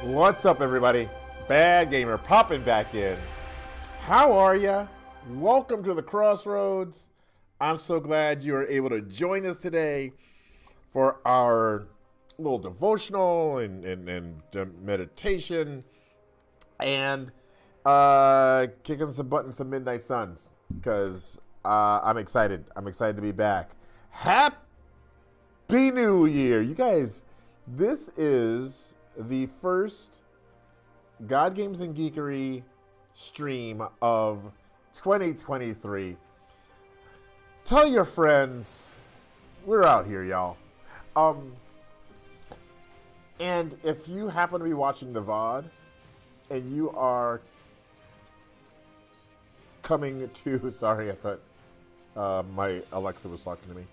What's up, everybody? Bad Gamer popping back in. How are ya? Welcome to the Crossroads. I'm so glad you are able to join us today for our little devotional and meditation and kicking some butt in some Midnight Suns because I'm excited. I'm excited to be back. Happy New Year, you guys. This is the first God Games and Geekery stream of 2023. Tell your friends we're out here, y'all. And if you happen to be watching the VOD and you are coming to, sorry, I thought my Alexa was talking to me.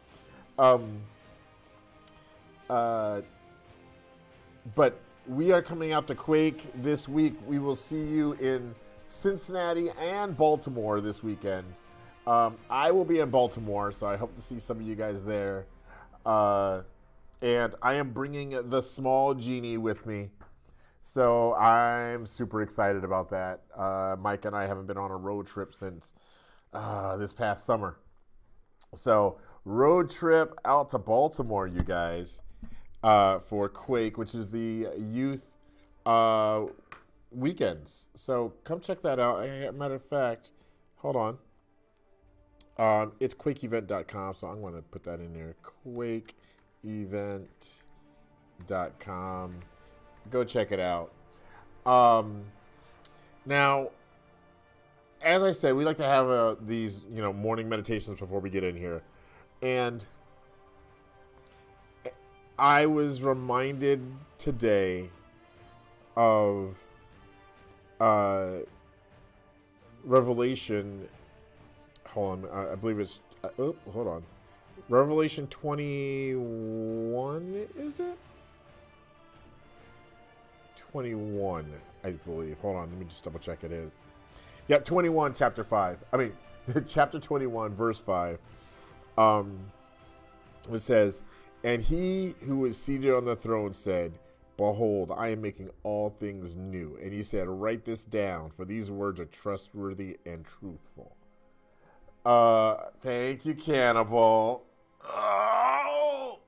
But we are coming out to Quake this week. We will see you in Cincinnati and Baltimore this weekend. I will be in Baltimore, so I hope to see some of you guys there. And I am bringing the small genie with me. So I'm super excited about that. Mike and I haven't been on a road trip since this past summer. So road trip out to Baltimore, you guys. For Quake, which is the youth weekends. So come check that out. Matter of fact, hold on. It's quakeevent.com, so I'm going to put that in there. Quakeevent.com. Go check it out. Now, as I said, we like to have these morning meditations before we get in here. And I was reminded today of Revelation. Hold on, I believe it's. Hold on. Revelation 21, is it? 21, I believe. Hold on, let me just double check it is. Yeah, 21, chapter 5. I mean, chapter 21, verse 5. It says, "And he who was seated on the throne said, Behold, I am making all things new. And he said, Write this down, for these words are trustworthy and truthful." Thank you, Cannibal. Oh!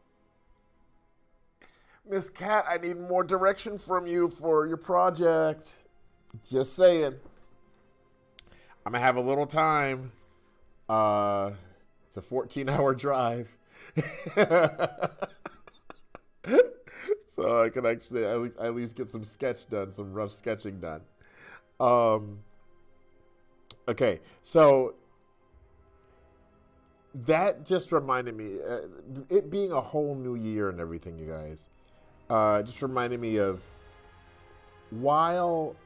Miss Cat, I need more direction from you for your project. Just saying. I'm going to have a little time. It's a 14-hour drive. So I can actually at least get some sketch done, some rough sketching done. Okay, so that just reminded me, it being a whole new year and everything, you guys, just reminded me of while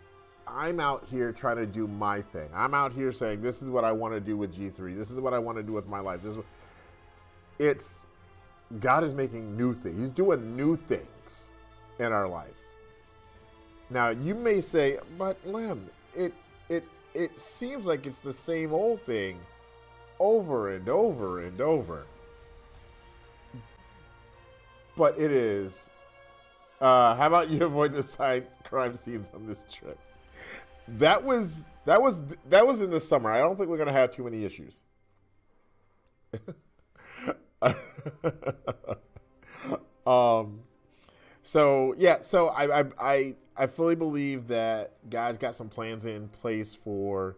I'm out here trying to do my thing, I'm out here saying, this is what I want to do with G3. This is what I want to do with my life. It's God is making new things. He's doing new things in our life. Now, you may say, but Lem, it seems like it's the same old thing over and over and over. But it is. How about you avoid the crime scenes on this trip? That was in the summer. I don't think we're gonna have too many issues. So I fully believe that God's got some plans in place for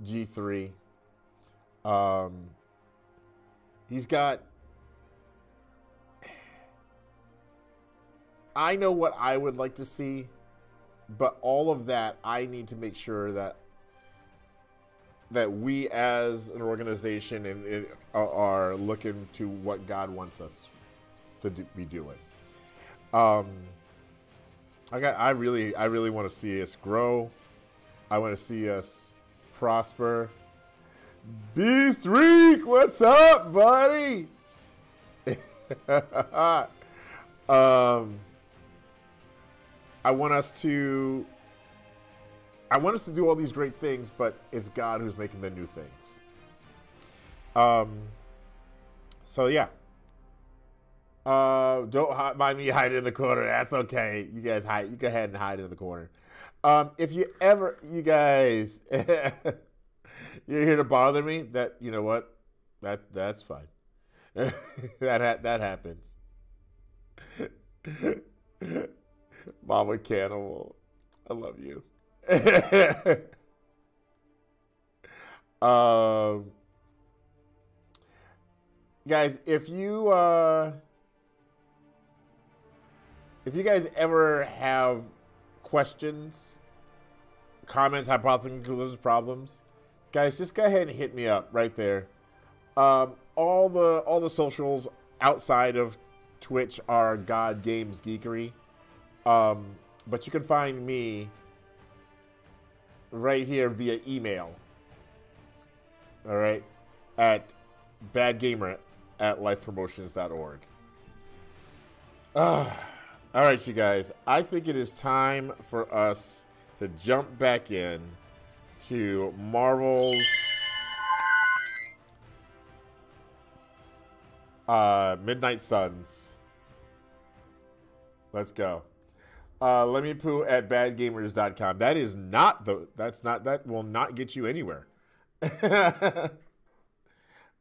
G3. He's got. I know what I would like to see, but all of that I need to make sure that we as an organization are looking to what God wants us to be doing. I really want to see us grow. I want to see us prosper. Beast Reek, what's up, buddy? I want us to do all these great things, but it's God who's making the new things. So yeah. Don't mind me hiding in the corner. That's okay. You guys hide. You go ahead and hide in the corner. If you guys, you're here to bother me. That you know what? That's fine. that happens. Mama Cannibal, I love you. Guys, if you guys ever have questions, comments, hypotheses, conclusions, problems, guys, just go ahead and hit me up right there. All the socials outside of Twitch are God Games Geekery, but you can find me right here via email. All right, at badgamer@lifepromotions.org. All right, you guys. I think it is time for us to jump back in to Marvel's Midnight Suns. Let's go. Let me poo at badgamers.com. That will not get you anywhere.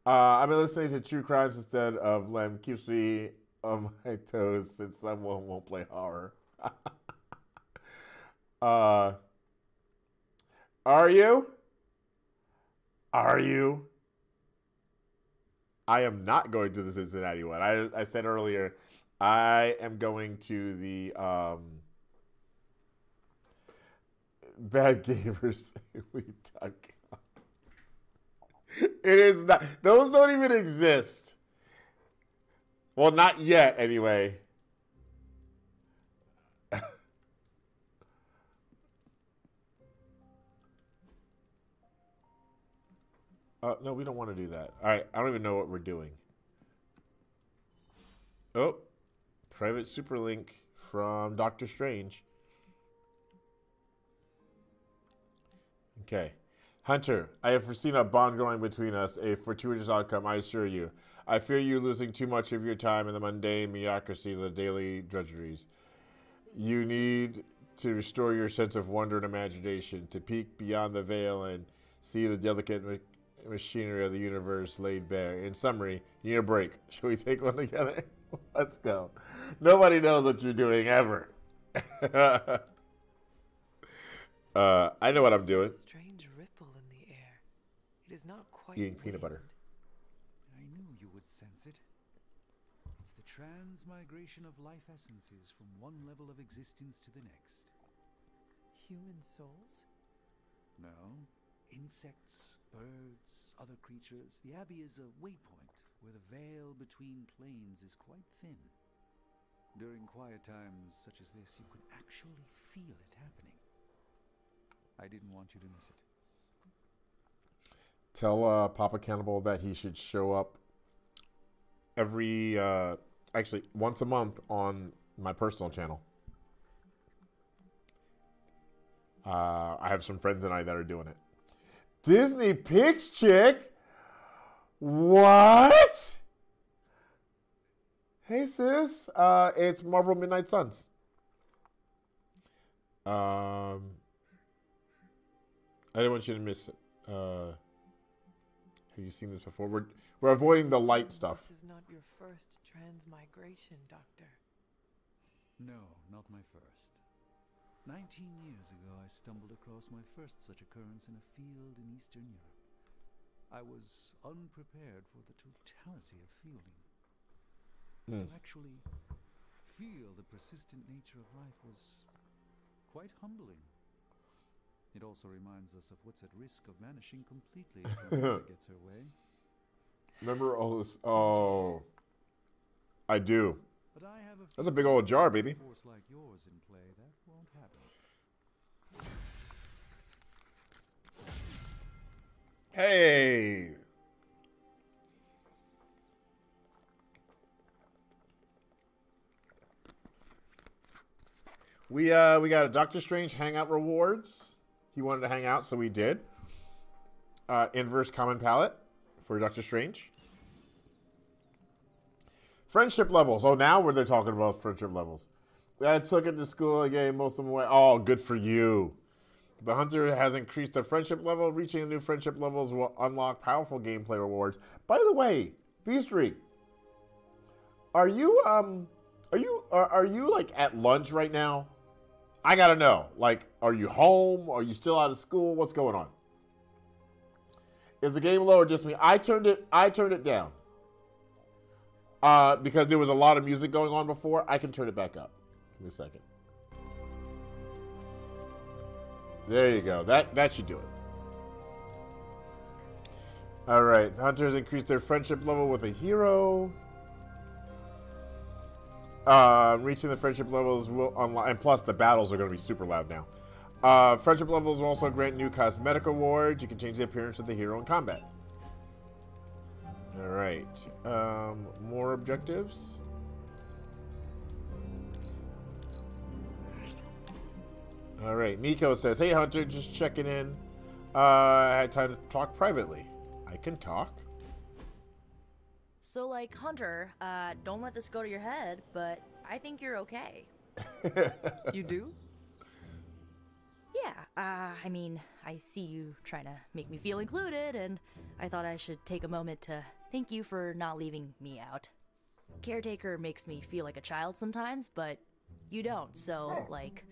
I've been listening to true crimes instead of Lem. Keeps me on my toes since someone won't play horror. Are you? Are you? I am not going to the Cincinnati one. I said earlier, I am going to the Bad Gamers Elite.com. It is not. Those don't even exist. Well, not yet, anyway. No, we don't want to do that. All right, I don't even know what we're doing. Oh, private super link from Doctor Strange. Okay. Hunter, I have foreseen a bond growing between us, a fortuitous outcome, I assure you. I fear you losing too much of your time in the mundane mediocrities of the daily drudgeries. You need to restore your sense of wonder and imagination, to peek beyond the veil and see the delicate machinery of the universe laid bare. In summary, you need a break. Shall we take one together? Let's go. Nobody knows what you're doing ever. I know what I'm doing. Strange ripple in the air. It is not quite Eating peanut butter. I knew you would sense it. It's the transmigration of life essences from one level of existence to the next. Human souls? No. Insects, birds, other creatures. The Abbey is a waypoint where the veil between planes is quite thin. During quiet times such as this, you could actually feel it happening. I didn't want you to miss it. Tell Papa Cannibal that he should show up every, actually, once a month on my personal channel. I have some friends and I that are doing it. Disney Pix chick? What? Hey, sis. It's Marvel Midnight Suns. I didn't want you to miss it. Have you seen this before? We're avoiding the light stuff. This is not your first transmigration, Doctor. No, not my first. 19 years ago, I stumbled across my first such occurrence in a field in Eastern Europe. I was unprepared for the totality of feeling. To actually feel the persistent nature of life was quite humbling. It also reminds us of what's at risk of vanishing completely if one gets her way. Remember all this? Oh, I do. But I have That's a big old jar, baby. force like yours in play, that won't happen. Hey. We got a Doctor Strange Hangout rewards. He wanted to hang out, so we did. Inverse Common Palette for Doctor Strange. Friendship levels. Oh, now where they're talking about friendship levels. I took it to school and gave most of them away. Oh, good for you. The hunter has increased their friendship level. Reaching new friendship levels will unlock powerful gameplay rewards. By the way, B-Street, are you like at lunch right now? I gotta know. Like, are you home? Are you still out of school? What's going on? Is the game low or just me? I turned it down. Because there was a lot of music going on before. I can turn it back up. Give me a second. There you go. That should do it. All right. Hunters increase their friendship level with a hero. Reaching the friendship levels will unlock, and plus the battles are going to be super loud now. Friendship levels will also grant new cosmetic rewards. You can change the appearance of the hero in combat. All right. More objectives. All right. Nico says, "Hey Hunter, just checking in. I had time to talk privately. I can talk." So, like, Hunter, don't let this go to your head, but I think you're okay. You do? Yeah, I mean, I see you trying to make me feel included, and I thought I should take a moment to thank you for not leaving me out. Caretaker makes me feel like a child sometimes, but you don't, so, like,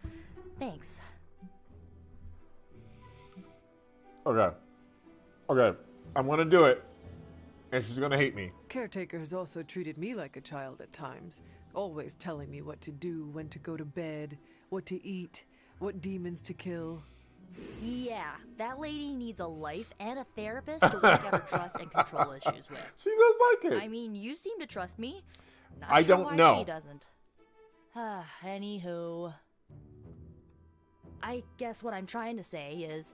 thanks. Okay. I'm gonna do it, and she's gonna hate me. Caretaker has also treated me like a child at times, always telling me what to do, when to go to bed, what to eat, what demons to kill. Yeah, that lady needs a life and a therapist to work out her trust and control issues with. She does like it. I mean, you seem to trust me. Not I sure don't why know. She doesn't. Anywho, I guess what I'm trying to say is,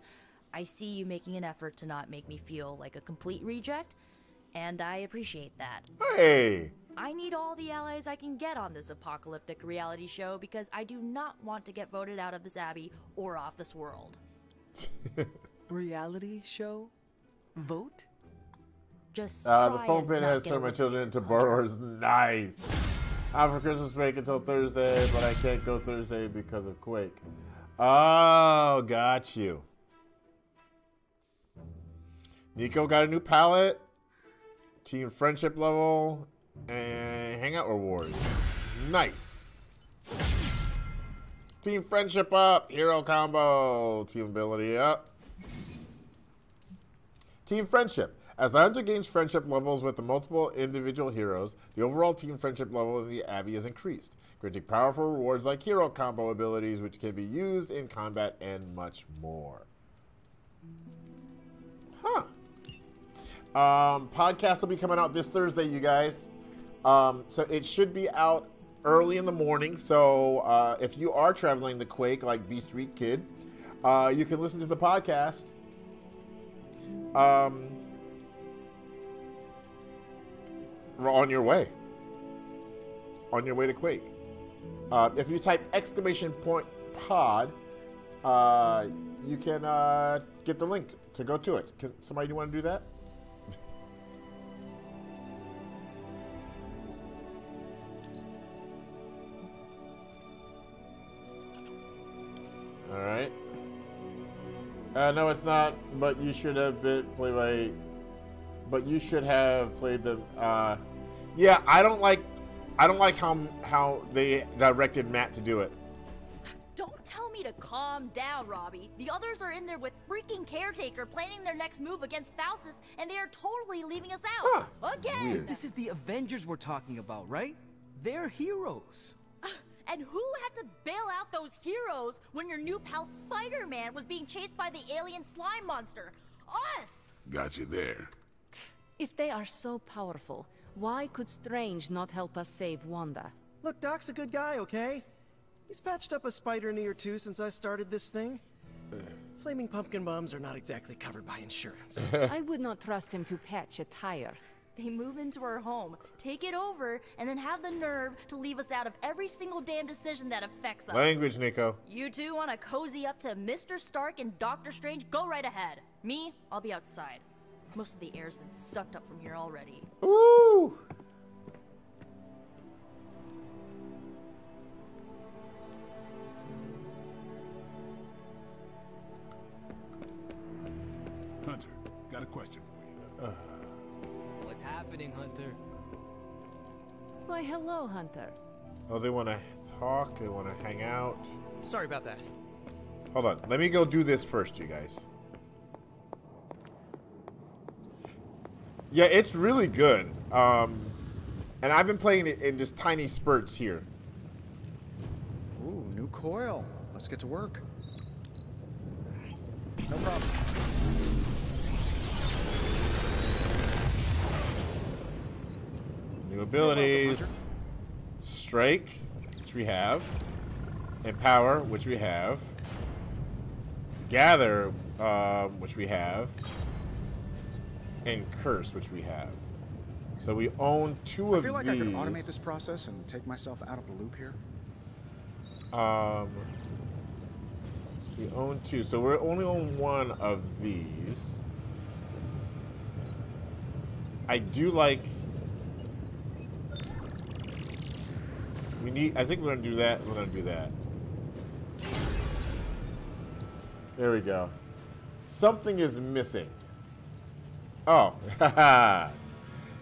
I see you making an effort to not make me feel like a complete reject, and I appreciate that. Hey. I need all the allies I can get on this apocalyptic reality show because I do not want to get voted out of this abbey or off this world. Reality show? Vote? Just The try phone and pin not has get turned my over children into borrowers. Nice. I'm for Christmas break until Thursday, but I can't go Thursday because of Quake. Oh, got you. Nico got a new palette, team friendship level, and hangout rewards. Nice. Team friendship up, hero combo, team ability up. Team friendship. As the hunter gains friendship levels with the multiple individual heroes, the overall team friendship level in the Abbey is increased, granting powerful rewards like hero combo abilities, which can be used in combat and much more. Huh. Podcast will be coming out this Thursday, you guys. So it should be out early in the morning. So if you are traveling the Quake like B Street Kid, you can listen to the podcast. On your way to Quake. If you type !pod, you can get the link to go to it. Can somebody want to do that? All right. No, it's not. But you should have played the. Yeah, I don't like how they directed Matt to do it. Don't tell me to calm down, Robbie. The others are in there with freaking Caretaker planning their next move against Faustus, and they are totally leaving us out. Again! Weird. This is the Avengers we're talking about, right? They're heroes. And who had to bail out those heroes when your new pal Spider-Man was being chased by the alien slime monster? Us! Got you there. If they are so powerful, why could Strange not help us save Wanda? Look, Doc's a good guy, okay? He's patched up a spider knee or two since I started this thing. Flaming pumpkin bombs are not exactly covered by insurance. I would not trust him to patch a tire. They move into our home, take it over, and then have the nerve to leave us out of every single damn decision that affects us. Language, Nico. You two want to cozy up to Mr. Stark and Doctor Strange? Go right ahead. Me, I'll be outside. Most of the air's been sucked up from here already. Ooh. got a question for you. What's happening, Hunter? Why, hello, Hunter. Oh, they want to talk. They want to hang out. Sorry about that. Hold on. Let me go do this first, you guys. Yeah, it's really good. And I've been playing it in just tiny spurts here. Ooh, new coil. Let's get to work. No problem. New abilities. Strike, which we have. Empower, which we have. Gather, which we have. And Curse, which we have. So we own two of these. I feel like I could automate this process and take myself out of the loop here. We own two, so we're only on one of these. I do like. We need. I think we're gonna do that. We're gonna do that. There we go. Something is missing. Oh,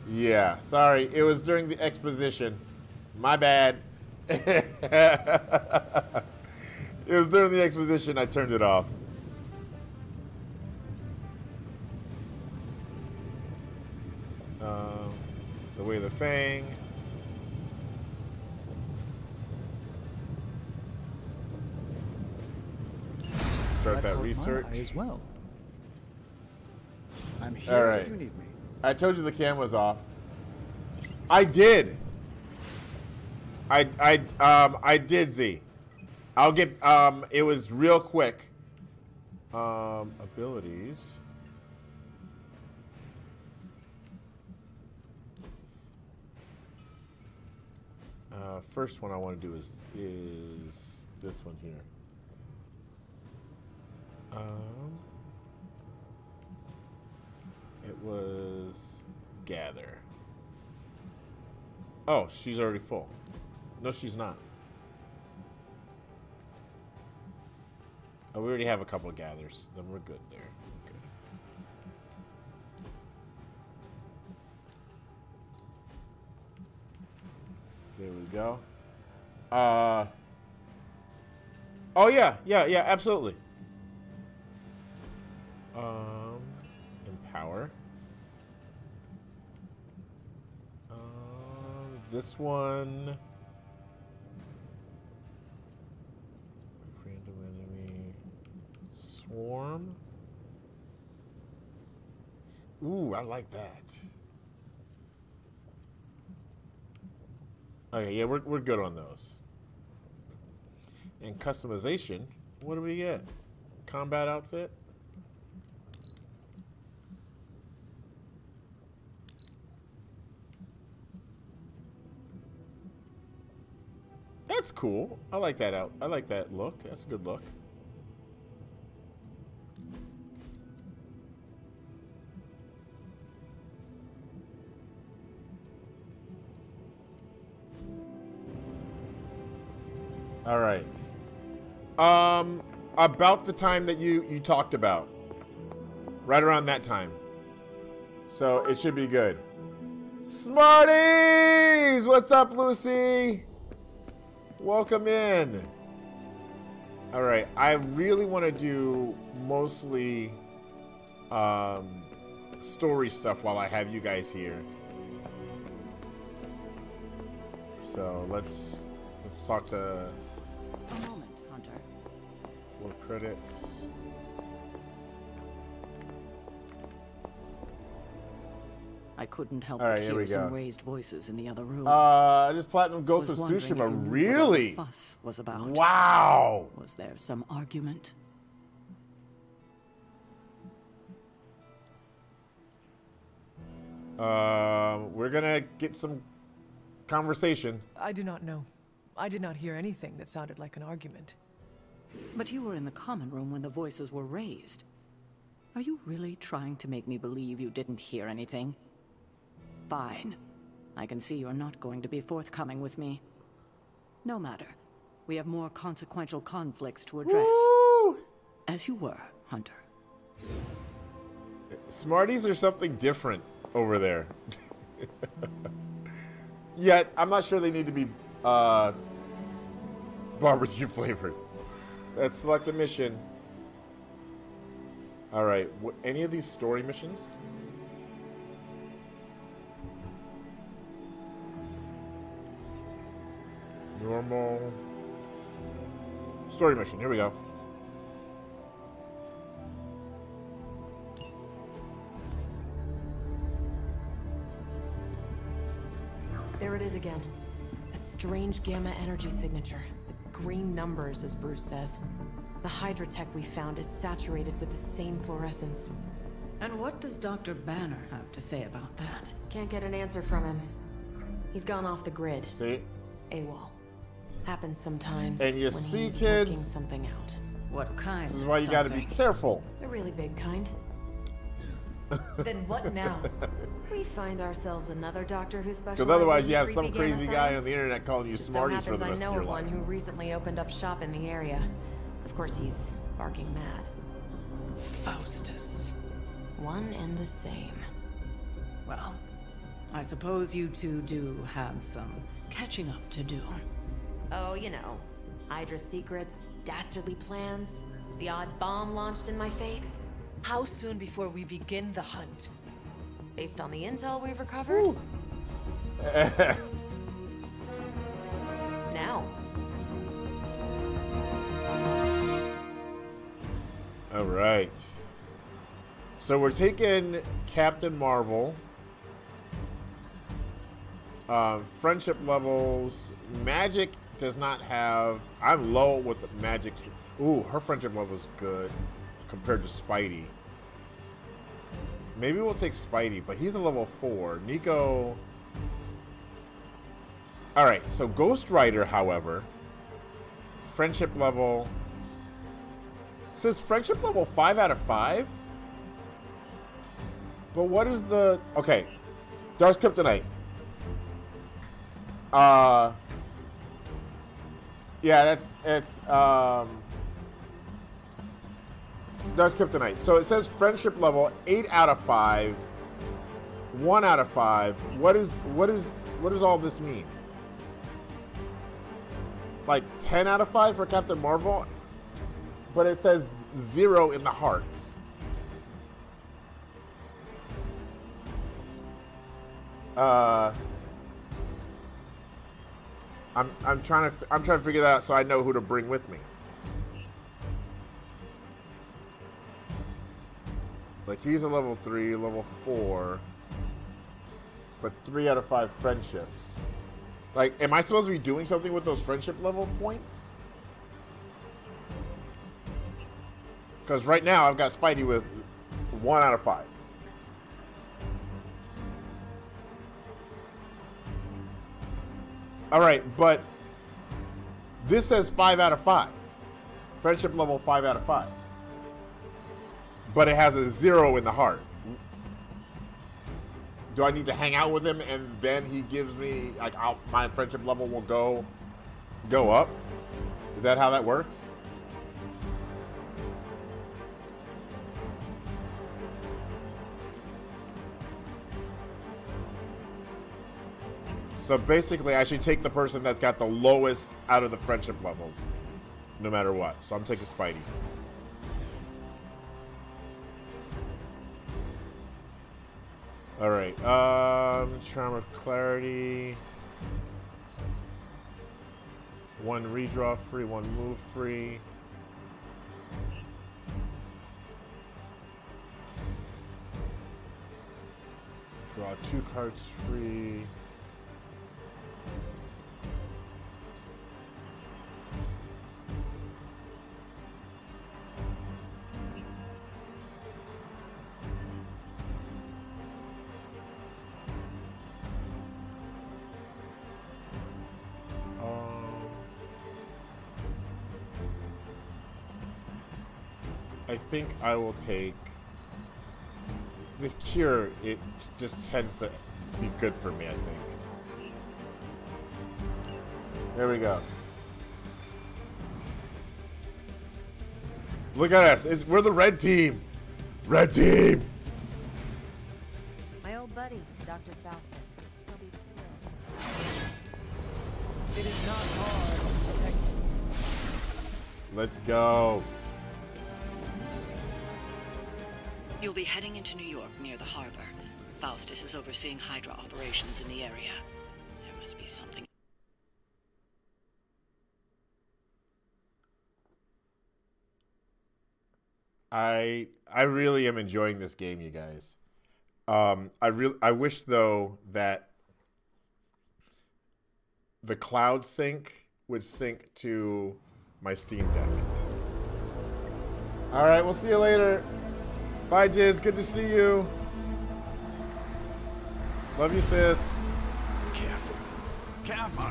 yeah. Sorry, it was during the exposition. My bad. It was during the exposition. I turned it off. The Way of the Fang. Start that research. As well. I'm here All right. if you need me. I told you the camera's off. I did. I did, Z. I'll get, it was real quick. Abilities. First one I want to do is this one here. It was Gather. Oh, she's already full. No, she's not. Oh, we already have a couple of gathers. Then we're good there. We're good. There we go. Oh yeah, absolutely. Empower. This one. Random enemy. Swarm. Ooh, I like that. Okay, yeah, we're good on those. And customization, what do we get? Combat outfit. That's cool. I like that out. I like that look. That's a good look. All right. About the time that you talked about. Right around that time. So it should be good. Smarties! What's up, Lucy? Welcome in. All right. I really want to do mostly story stuff while I have you guys here. So let's talk to... A moment, Hunter. 4 credits. I couldn't help All right, but here we hear some go. raised voices in the other room. This Platinum Ghost of Was wondering Tsushima, if you knew really? what all the fuss was about. Wow. Was there some argument? We're gonna get some conversation. I do not know. I did not hear anything that sounded like an argument. But you were in the common room when the voices were raised. Are you really trying to make me believe you didn't hear anything? Fine. I can see you're not going to be forthcoming with me. No matter. We have more consequential conflicts to address. Woo! As you were, Hunter. Smarties are something different over there. Yet, I'm not sure they need to be barbecue flavored. Let's select a mission. Alright, any of these story missions? Normal. Story mission, here we go. There it is again. That strange gamma energy signature. The green numbers, as Bruce says. The Hydra-tech we found is saturated with the same fluorescence. And what does Dr. Banner have to say about that? Can't get an answer from him. He's gone off the grid. See? AWOL. Happens sometimes. And you when see, he's kids? working something out. What kind? This is why you gotta be careful. The really big kind. Then what now? We find ourselves another doctor who specializes Because otherwise in you have creepy some crazy gamma guy science. on the internet calling you So Smarties for happens the I rest know of your of one life. who recently opened up shop in the area. Of course, he's barking mad. Faustus. One and the same. Well, I suppose you two do have some catching up to do. Oh, you know, Hydra secrets, dastardly plans, the odd bomb launched in my face. How soon before we begin the hunt? Based on the intel we've recovered. Now. All right. So we're taking Captain Marvel. Friendship levels. Magic does not have... I'm low with the magic. Ooh, her friendship level is good compared to Spidey. Maybe we'll take Spidey, but he's a level 4. Nico... Alright, so Ghost Rider, however, friendship level... Says friendship level 5 out of 5? But what is the... Okay. Dark Kryptonite. Yeah, it's Dark Kryptonite. So it says friendship level 8 out of 5. 1 out of 5. What does all this mean? Like 10 out of 5 for Captain Marvel? But it says 0 in the hearts. I'm trying to figure that out so I know who to bring with me. Like he's a level 3, level 4, but 3 out of 5 friendships. Like, am I supposed to be doing something with those friendship level points? Because right now I've got Spidey with 1 out of 5. All right, but this says 5 out of 5. Friendship level 5 out of 5. But it has a 0 in the heart. Do I need to hang out with him and then he gives me, like, my friendship level will go up? Is that how that works? So basically, I should take the person that's got the lowest out of the friendship levels, no matter what. So I'm taking Spidey. All right. Charm of Clarity. 1 redraw free, 1 move free. Draw 2 cards free. I think I will take this cure. It just tends to be good for me, I think. There we go. Look at us. We're the red team. Red team. Dr. Faustus. He'll be thrilled. It is not hard to protect you. Let's go. You'll be heading into New York near the harbor. Faustus is overseeing Hydra operations in the area. There must be something. I really am enjoying this game, you guys. I wish though that the cloud sync would sync to my Steam Deck. All right, we'll see you later. Bye, Diz. Good to see you. Love you, sis. Careful. Careful.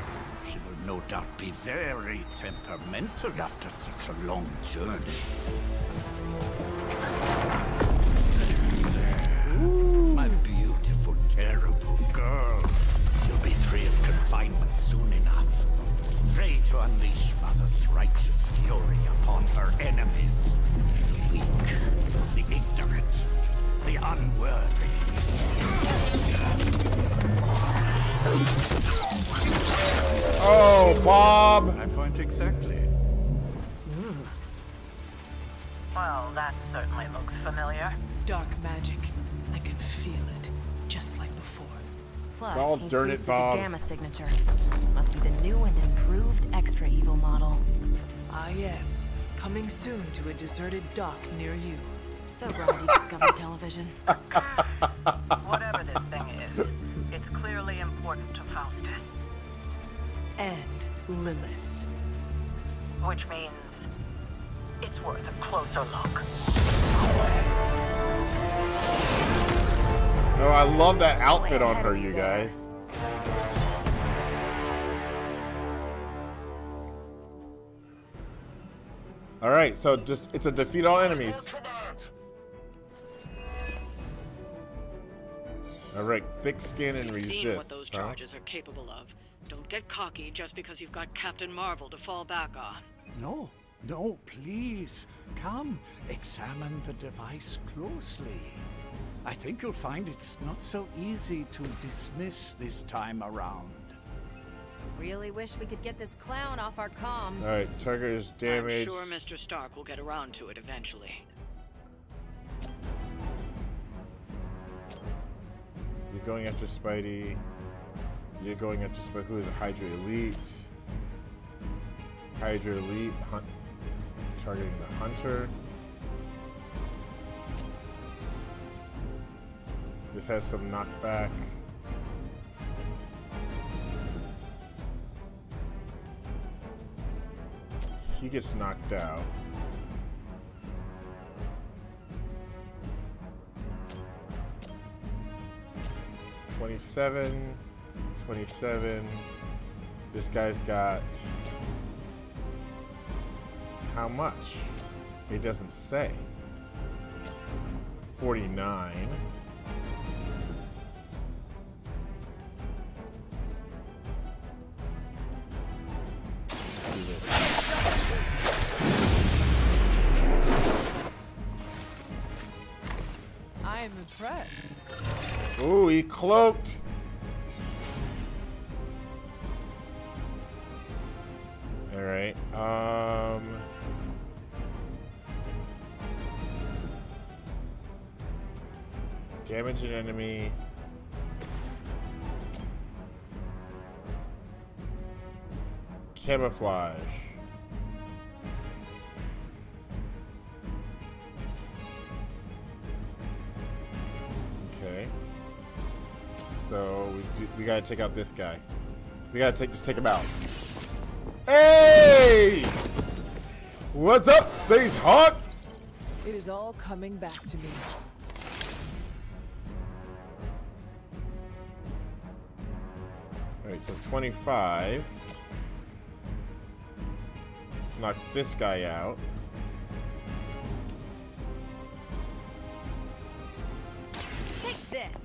She will no doubt be very temperamental after such a long journey. Ooh. My beautiful, terrible girl. You'll be free of confinement soon enough. Pray to unleash Mother's righteous fury upon her enemies. The weak, the ignorant, the unworthy. Oh, Bob! My point exactly. Well, that certainly looks familiar. Dark magic. I can feel it, just like before. Plus, Oh, he's darn it, boosted Bob. the gamma signature. Must be the new and improved extra evil model. Ah, yes. Coming soon to a deserted dock near you. So glad you discovered television. Whatever this thing is, it's clearly important to Faustus. And Lilith. Which means it's worth a closer look. Oh, I love that outfit on her, you guys. All right, so it's a defeat all enemies. All right, thick skin and We've seen what those resist. charges are capable of. Don't get cocky just because you've got Captain Marvel to fall back on. No, no, please. Come, examine the device closely. I think you'll find it's not so easy to dismiss this time around. Really wish we could get this clown off our comms. All right, triggers damage. I'm sure Mr. Stark will get around to it eventually. You're going after Spidey. You're going after Spidey. Who is it? Hydra Elite. Hydra Elite. Targeting the Hunter. This has some knockback. He gets knocked out. $27. This guy's got how much? It doesn't say. 49. I am impressed. Ooh, he cloaked. All right. Damage an enemy. Camouflage. Okay. So we gotta take out this guy. We gotta just take him out. Hey! What's up, Space Hawk? It is all coming back to me. Alright, so 25. Knock this guy out. Take this.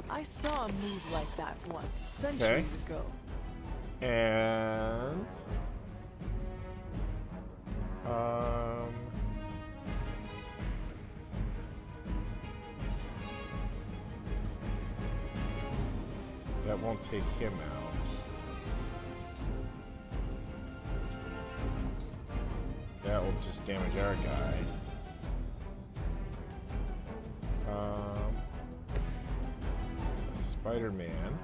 I saw a move like that once, centuries ago. And That won't take him out. That will just damage our guy. Spider-Man.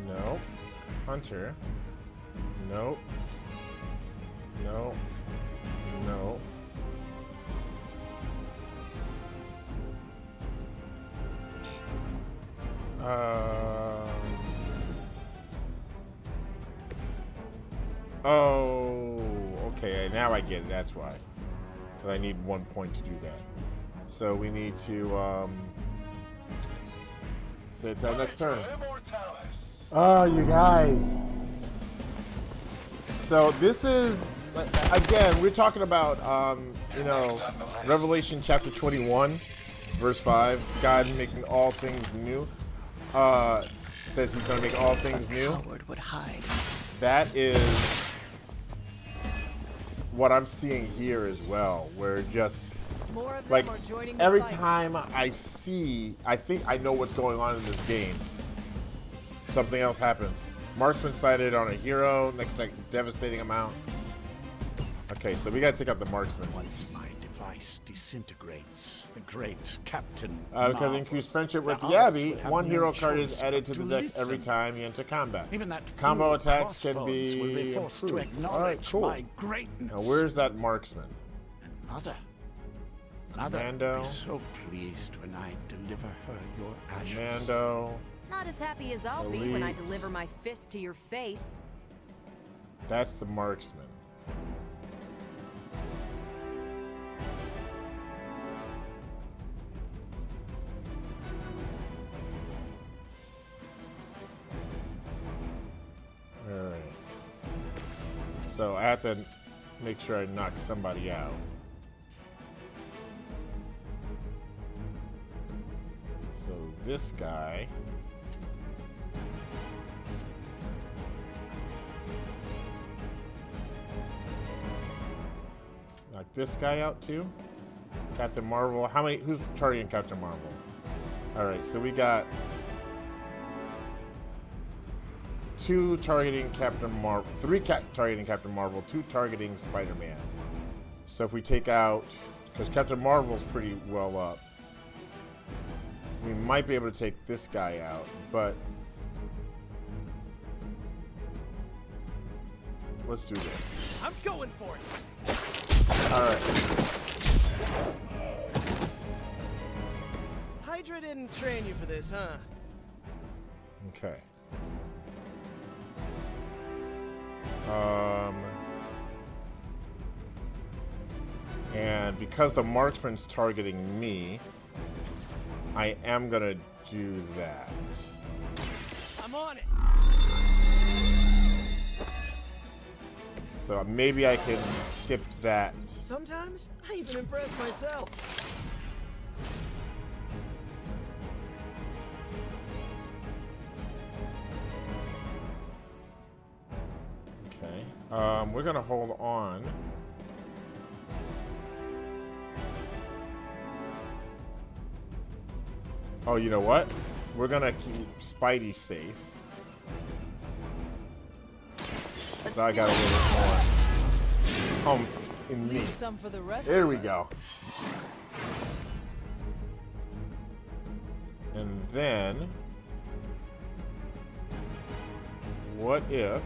No. Hunter. Nope. No. No. Oh, okay. Now I get it. That's why. Because I need 1 point to do that. So we need to say it's our next turn. Oh, you guys. So this is, again, we're talking about, you know, Revelation chapter 21, verse 5. God making all things new. Says he's going to make all things new. Coward would hide. That is what I'm seeing here as well, where just More of them like are joining the every fight. time I think I know what's going on in this game, something else happens. Marksman sighted on a hero, next like devastating amount. Okay, so we gotta take out the marksman. Once my device disintegrates, the great Captain because increased friendship with the Abbey, one hero card is added to the deck every time you enter combat. Even that combo attacks can Crossroads will be forced to improved. All right, acknowledge cool. my greatness. Now where's that marksman? Another Mando. will be so pleased when I deliver her your ashes. Mando. Not as happy as I'll be when I Elite. deliver my fist to your face. That's the marksman. Alright. So I have to make sure I knock somebody out. So this guy. Knock this guy out too. Captain Marvel. How many? Who's targeting Captain Marvel? All right, so we got 2 targeting Captain Marvel, 3 targeting Captain Marvel, 2 targeting Spider-Man. So if we take out, because Captain Marvel's pretty well up, we might be able to take this guy out, but let's do this. I'm going for it. All right. Hydra didn't train you for this, huh? Okay. And because the marksman's targeting me, I am gonna do that. I'm on it. So maybe I can skip that. Sometimes I even impress myself. Okay. We're gonna hold on. Oh, you know what? We're gonna keep Spidey safe. So I got a little bit more in me. Leave some for the rest There of we us. go. And then, what if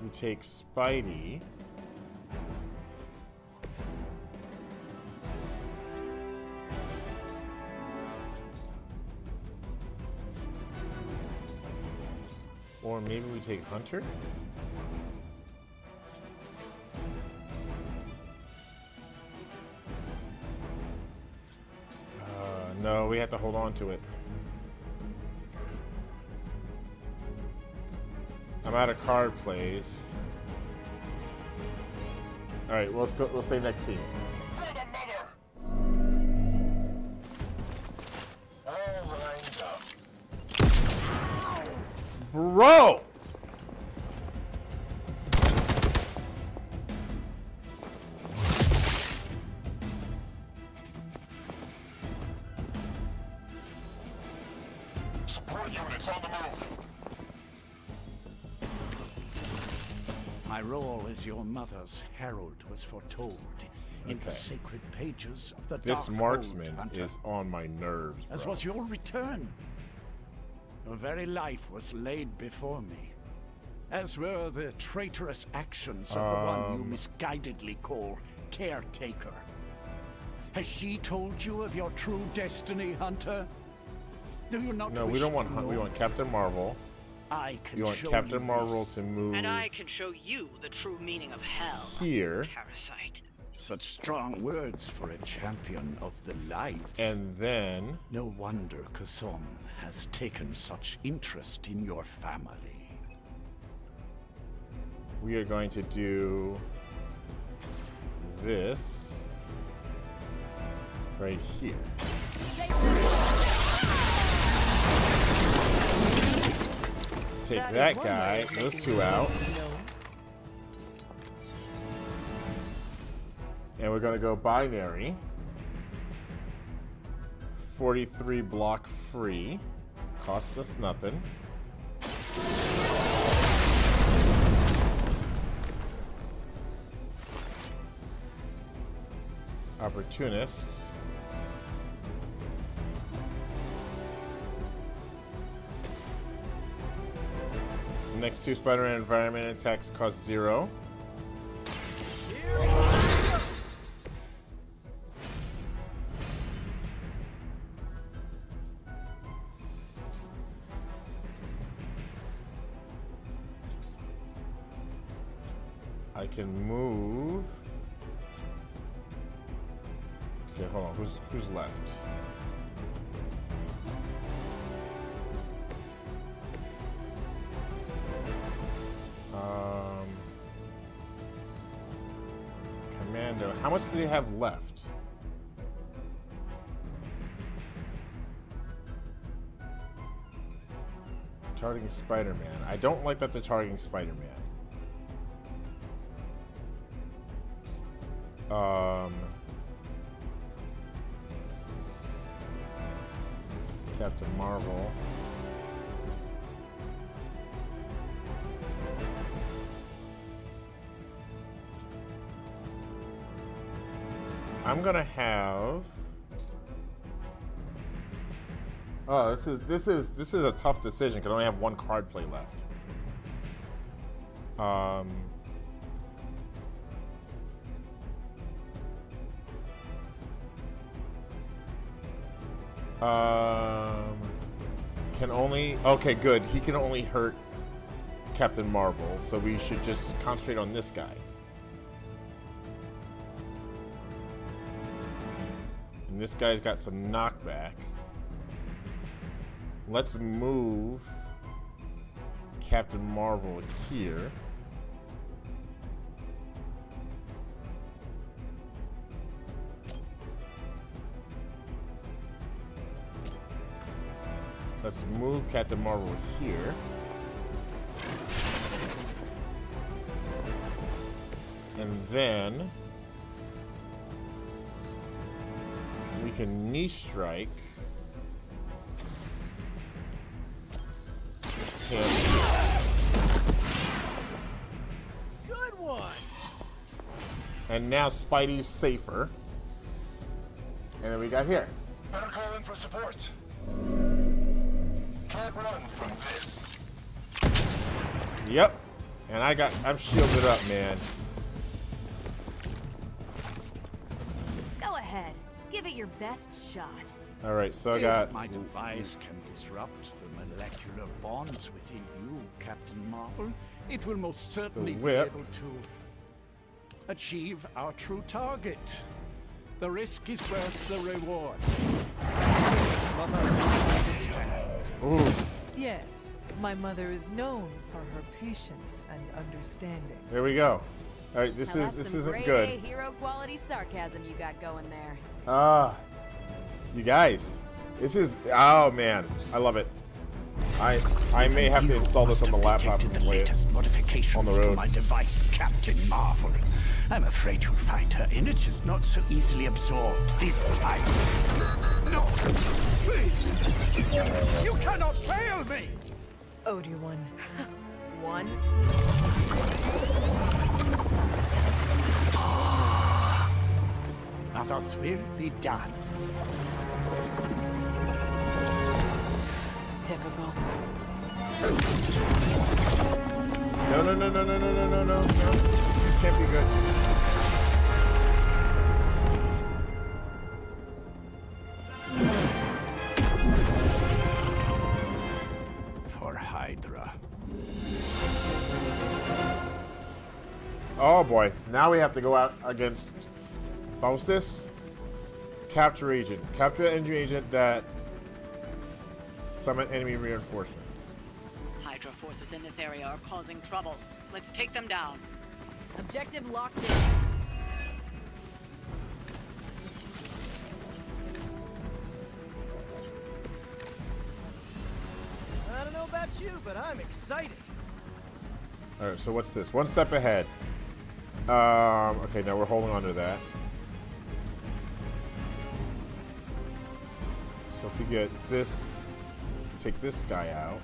we take Spidey or maybe we take Hunter? No, we have to hold on to it. I'm out of card plays. All right, let's go. We'll stay next team. Bro! It's on the move. My role as your mother's herald was foretold in the sacred pages of the This Dark marksman Hunter. is on my nerves, bro. As was your return. Your very life was laid before me. As were the traitorous actions of the one you misguidedly call Caretaker. Has she told you of your true destiny, Hunter? Do you not No, we wish don't want to Hunt. We know? want Captain Marvel. I can You want show Captain you Marvel this. to move And I can show you the true meaning of hell. here, Parasite. Such strong words for a champion of the light. and then No wonder Cthulhu has taken such interest in your family. we are going to do this right here. Take that guy, those two out. And we're gonna go binary. 43 block free. Costs us nothing. Opportunist. The next two Spider-Man environment attacks cost 0. I can move. Okay, hold on. Who's left? Commando. How much do they have left? Targeting Spider-Man. I don't like that they're targeting Spider-Man. Captain Marvel. I'm gonna have. Oh, this is a tough decision because I only have one card play left. Can only. Okay, good. He can only hurt Captain Marvel, so we should just concentrate on this guy. And this guy's got some knockback. Let's move Captain Marvel here. Let's move Captain Marvel here. And then we can knee strike him. Good one. And now Spidey's safer. And then we got here. Better call in for support. Can't run from this. Yep. And I'm shielded up, man. Go ahead. Give it your best shot. All right, so I got. If my device can disrupt the molecular bonds within you, Captain Marvel, it will most certainly be whip. able to achieve our true target. The risk is worth the reward. Mother, understand. Ooh. Yes, my mother is known for her patience and understanding. There we go. All right, this Now, that's some isn't grade good. A hero quality sarcasm you got going there. You guys, this is. Oh man, I love it. I may have to install this on the laptop and play it on the road. My device, Captain Marvel. I'm afraid you'll find her energy is not so easily absorbed this time. No! Please! You cannot fail me! Owed you one. One? Now thus will be done. Typical. No, no, no, no, no, no, no, no, no, no. This can't be good. For Hydra. Oh boy. Now we have to go out against Faustus. Capture agent. Capture energy agent that summon enemy reinforcements. Hydra forces in this area are causing trouble. Let's take them down. Objective locked in. I don't know about you, but I'm excited. Alright, so what's this? One step ahead. Okay, now we're holding on to that. So if we get this, take this guy out.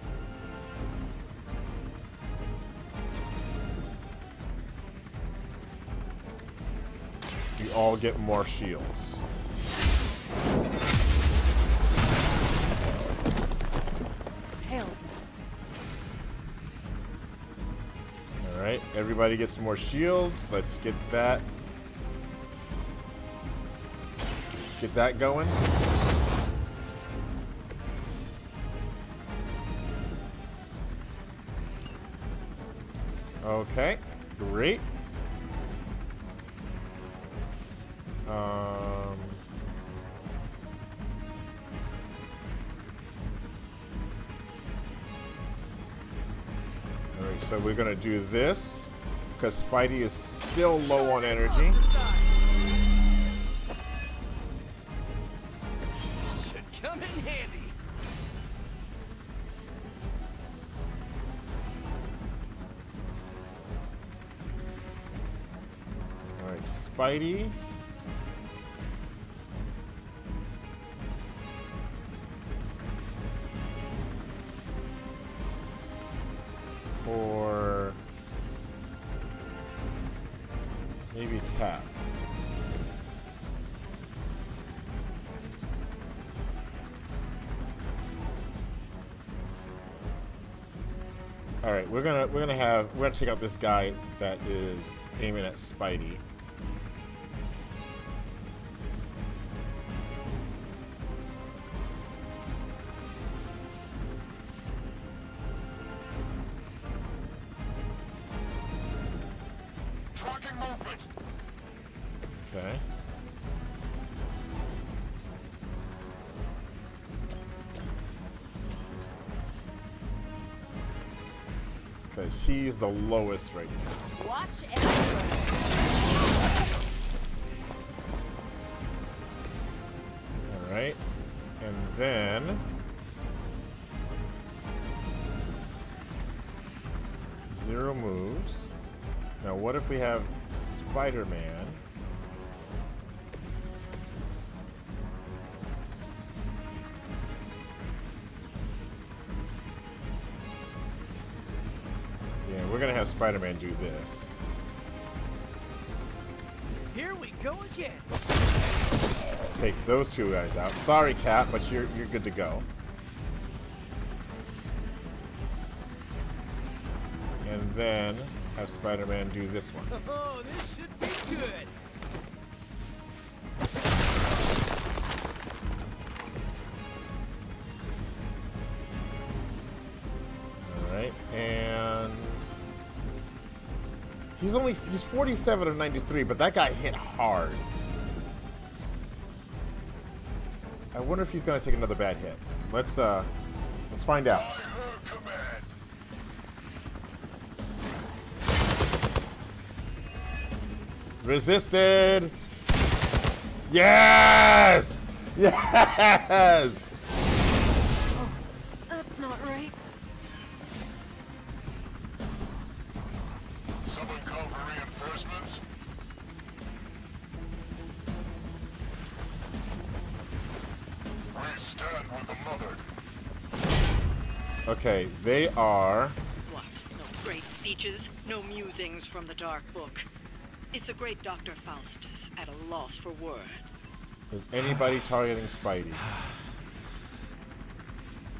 We all get more shields. Hell. Alright, everybody gets more shields. Let's get that. Let's get that going. Okay, great. Alright, so we're gonna do this because Spidey is still low on energy. Should come in handy. Alright, Spidey. Or maybe Cap. All right, we're gonna take out this guy that is aiming at Spidey. Okay. Because he's the lowest right now. Watch everyone. Alright. And then zero moves. Now what if we have Spider-Man? Yeah, we're gonna have Spider-Man do this. Here we go again. Take those two guys out. Sorry, Cap, but you're good to go. And then have Spider-Man do this one. Oh, this should be good. Alright, and he's 47 of 93, but that guy hit hard. I wonder if he's gonna take another bad hit. Let's find out. Resisted! Yes! Yes! Oh, that's not right. Someone call for reinforcements? Okay, they are... What? No great speeches? No musings from the Dark Book? Is the great Dr. Faustus at a loss for words? Is anybody targeting Spidey?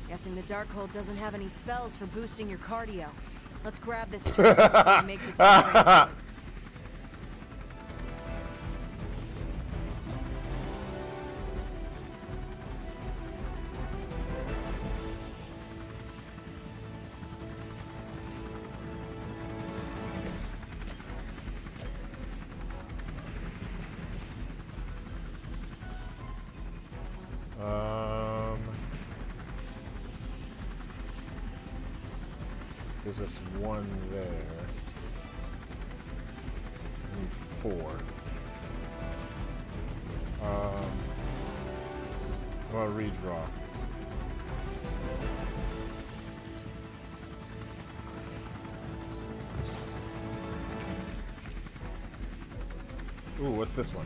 Guessing the Darkhold doesn't have any spells for boosting your cardio. Let's grab this before it makes it to the transport. There's just one there. I need 4. I'm gonna redraw. Ooh, what's this one?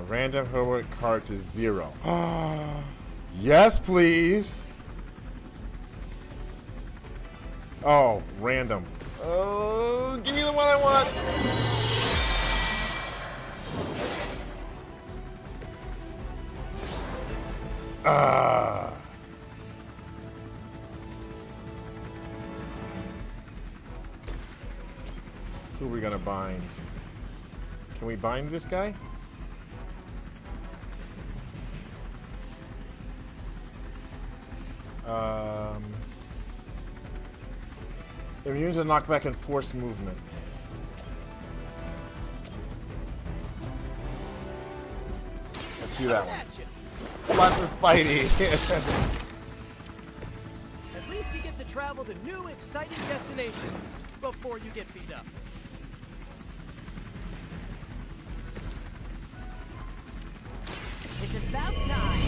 Random heroic card to 0. Yes, please. Oh, random. Oh, give me the one I want. Who are we gonna bind? Can we bind this guy? Immune to knockback and force movement. Let's do that one. Splat the Spidey. At least you get to travel to new, exciting destinations before you get beat up. It's about time.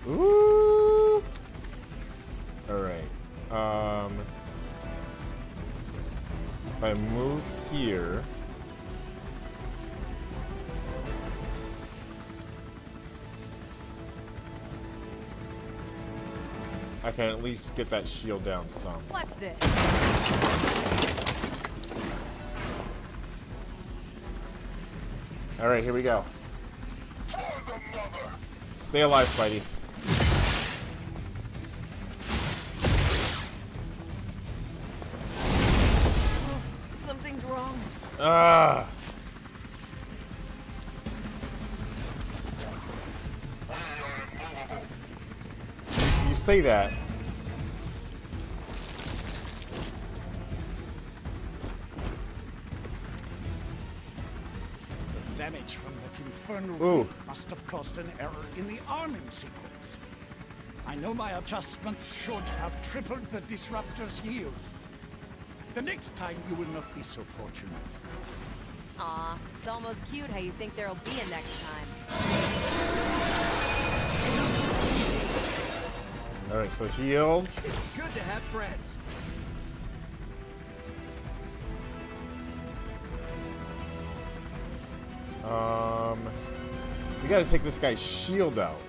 Ooh. All right. If I move here, I can at least get that shield down some. Watch this. All right, here we go. Stay alive, Spidey. Something's wrong. Ah. You say that. The damage from that infernal leak must have caused an error in the arming sequence. I know my adjustments should have tripled the disruptor's yield. The next time you will not be so fortunate. Aw, it's almost cute how you think there'll be a next time. Alright, so healed. It's good to have friends. We gotta take this guy's shield out.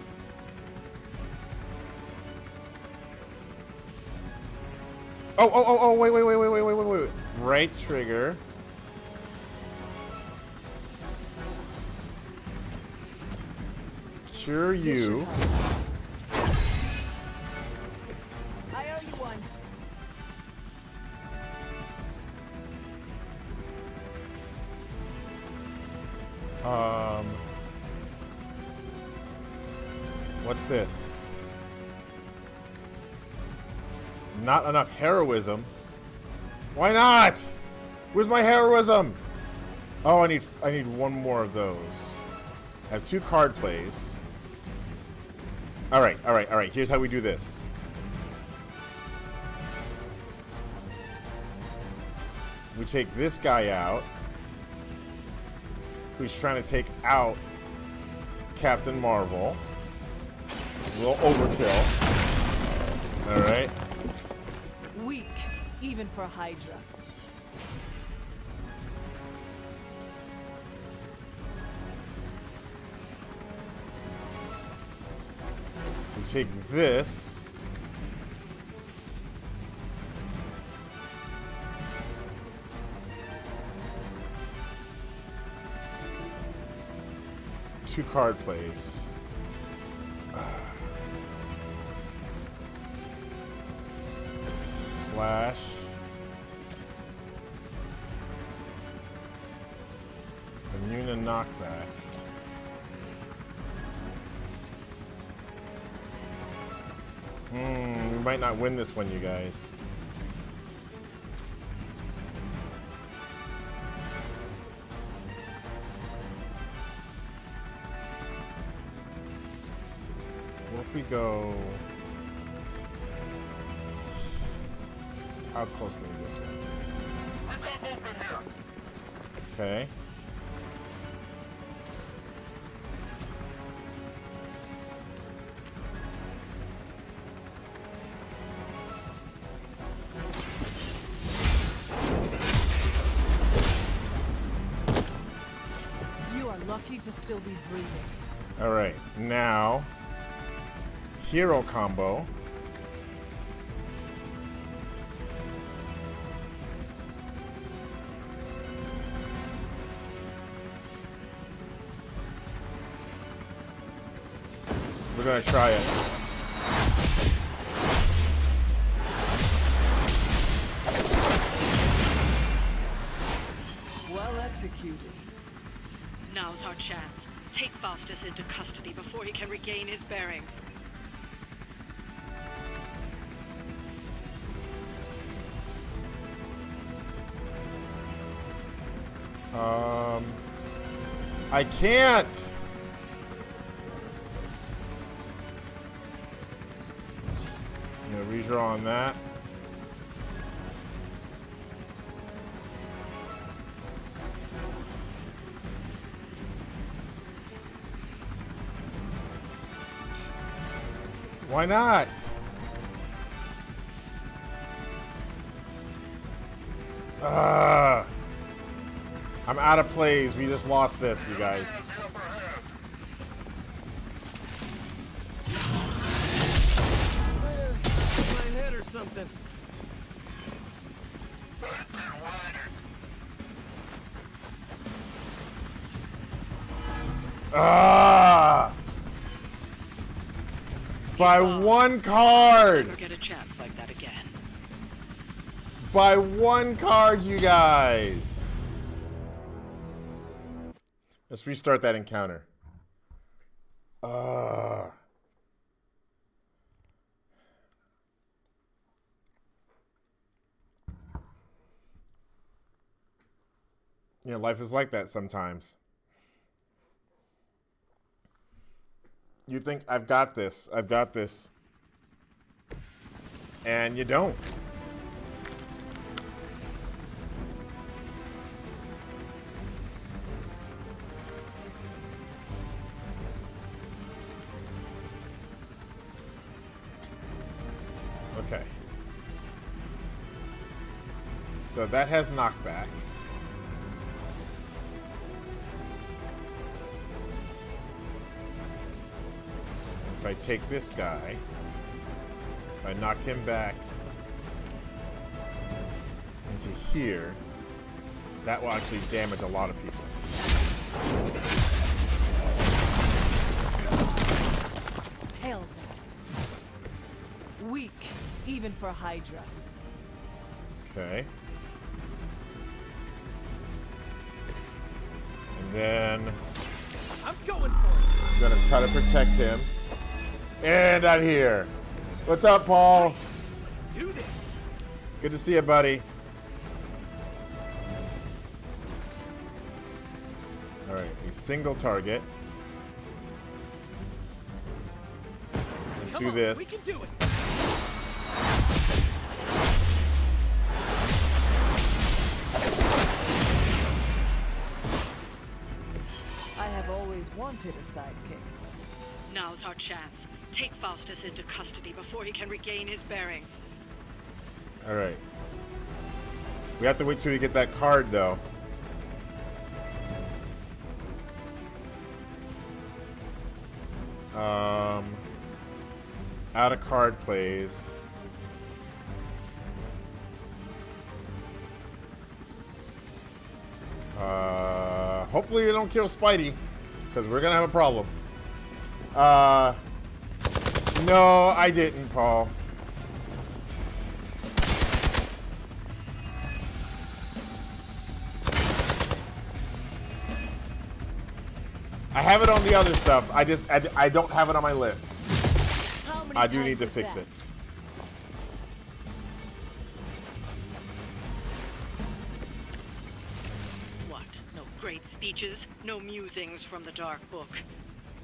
Oh, wait. Right trigger. Cure you. I owe you one. What's this? Not enough heroism. Why not? Where's my heroism? Oh, I need one more of those. I have 2 card plays. All right. Here's how we do this. We take this guy out, who's trying to take out Captain Marvel. A little overkill. All right. Weak, even for Hydra. take this. Two card plays. Slash. Immune and knockback. We might not win this one, you guys. What if we go... How close can we get to it? Okay. You are lucky to still be breathing. All right, now hero combo. We're gonna try it. Well executed. Now's our chance. Take Faustus into custody before he can regain his bearings. I can't. I'm gonna redraw on that. Why not? I'm out of plays. We just lost this, you guys. My head or something. By one card. Never get a chance like that again. By one card, you guys. Let's restart that encounter. You know, life is like that sometimes. You think, I've got this, and you don't. Okay. So that has knockback. If I take this guy, if I knock him back into here, that will actually damage a lot of people. Hell that. Weak, even for Hydra. Okay. And then I'm going for it. I'm gonna try to protect him. And I'm here. What's up, Paul? Nice. Let's do this. Good to see you, buddy. All right, a single target. Let's do this. We can do it. I have always wanted a sidekick. Now's our chance. Take Faustus into custody before he can regain his bearings. All right. We have to wait till we get that card, though. Out of card plays. Hopefully they don't kill Spidey, because we're gonna have a problem. No, I didn't, Paul. I have it on the other stuff. I don't have it on my list. I do need to fix it. What? No great speeches, no musings from the Dark Book.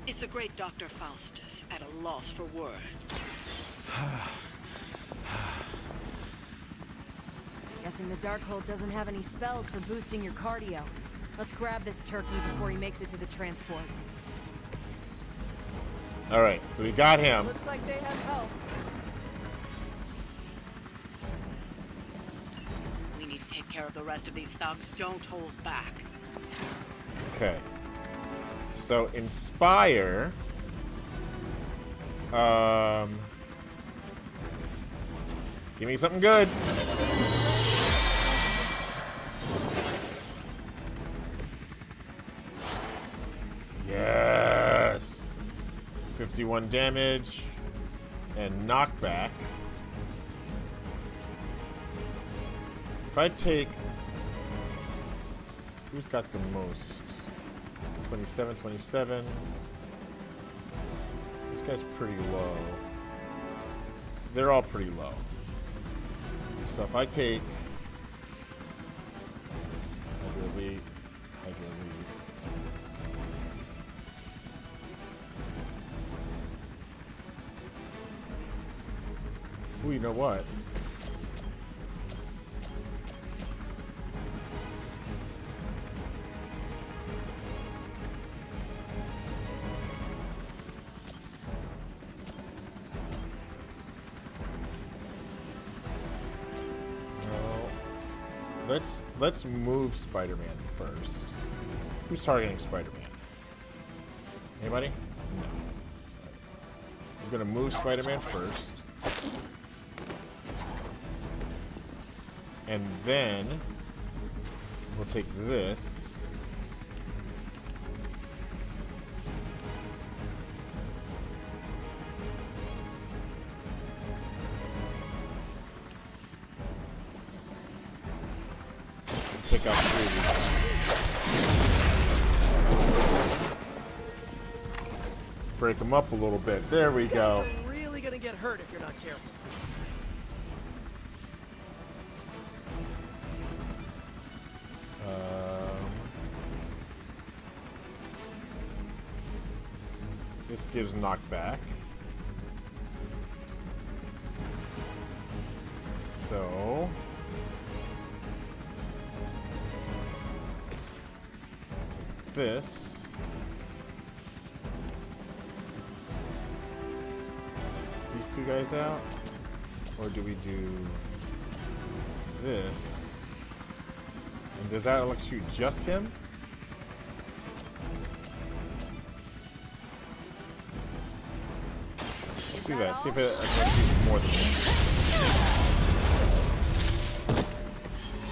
Is the great Dr. Faustus at a loss for words? Guessing the Darkhold doesn't have any spells for boosting your cardio. Let's grab this turkey before he makes it to the transport. Alright, so we got him. Looks like they have help. We need to take care of the rest of these thugs. Don't hold back. Okay. So inspire. Give me something good. Yes. 51 damage and knockback. If I take, who's got the most? 27, 27. This guy's pretty low. They're all pretty low. So if I take Hydra Elite, Hydra Elite. Ooh, you know what? Let's move Spider-Man first. Who's targeting Spider-Man? Anybody? No. I'm gonna move Spider-Man first. And then we'll take this. Take out 3 of these. Break them up a little bit. There we go. You're really gonna get hurt if you're not careful. This gives knockback. So take this. These two guys out? Or do we do this? And does that electrocute just him? Let's do that. See if it electrocutes more than him.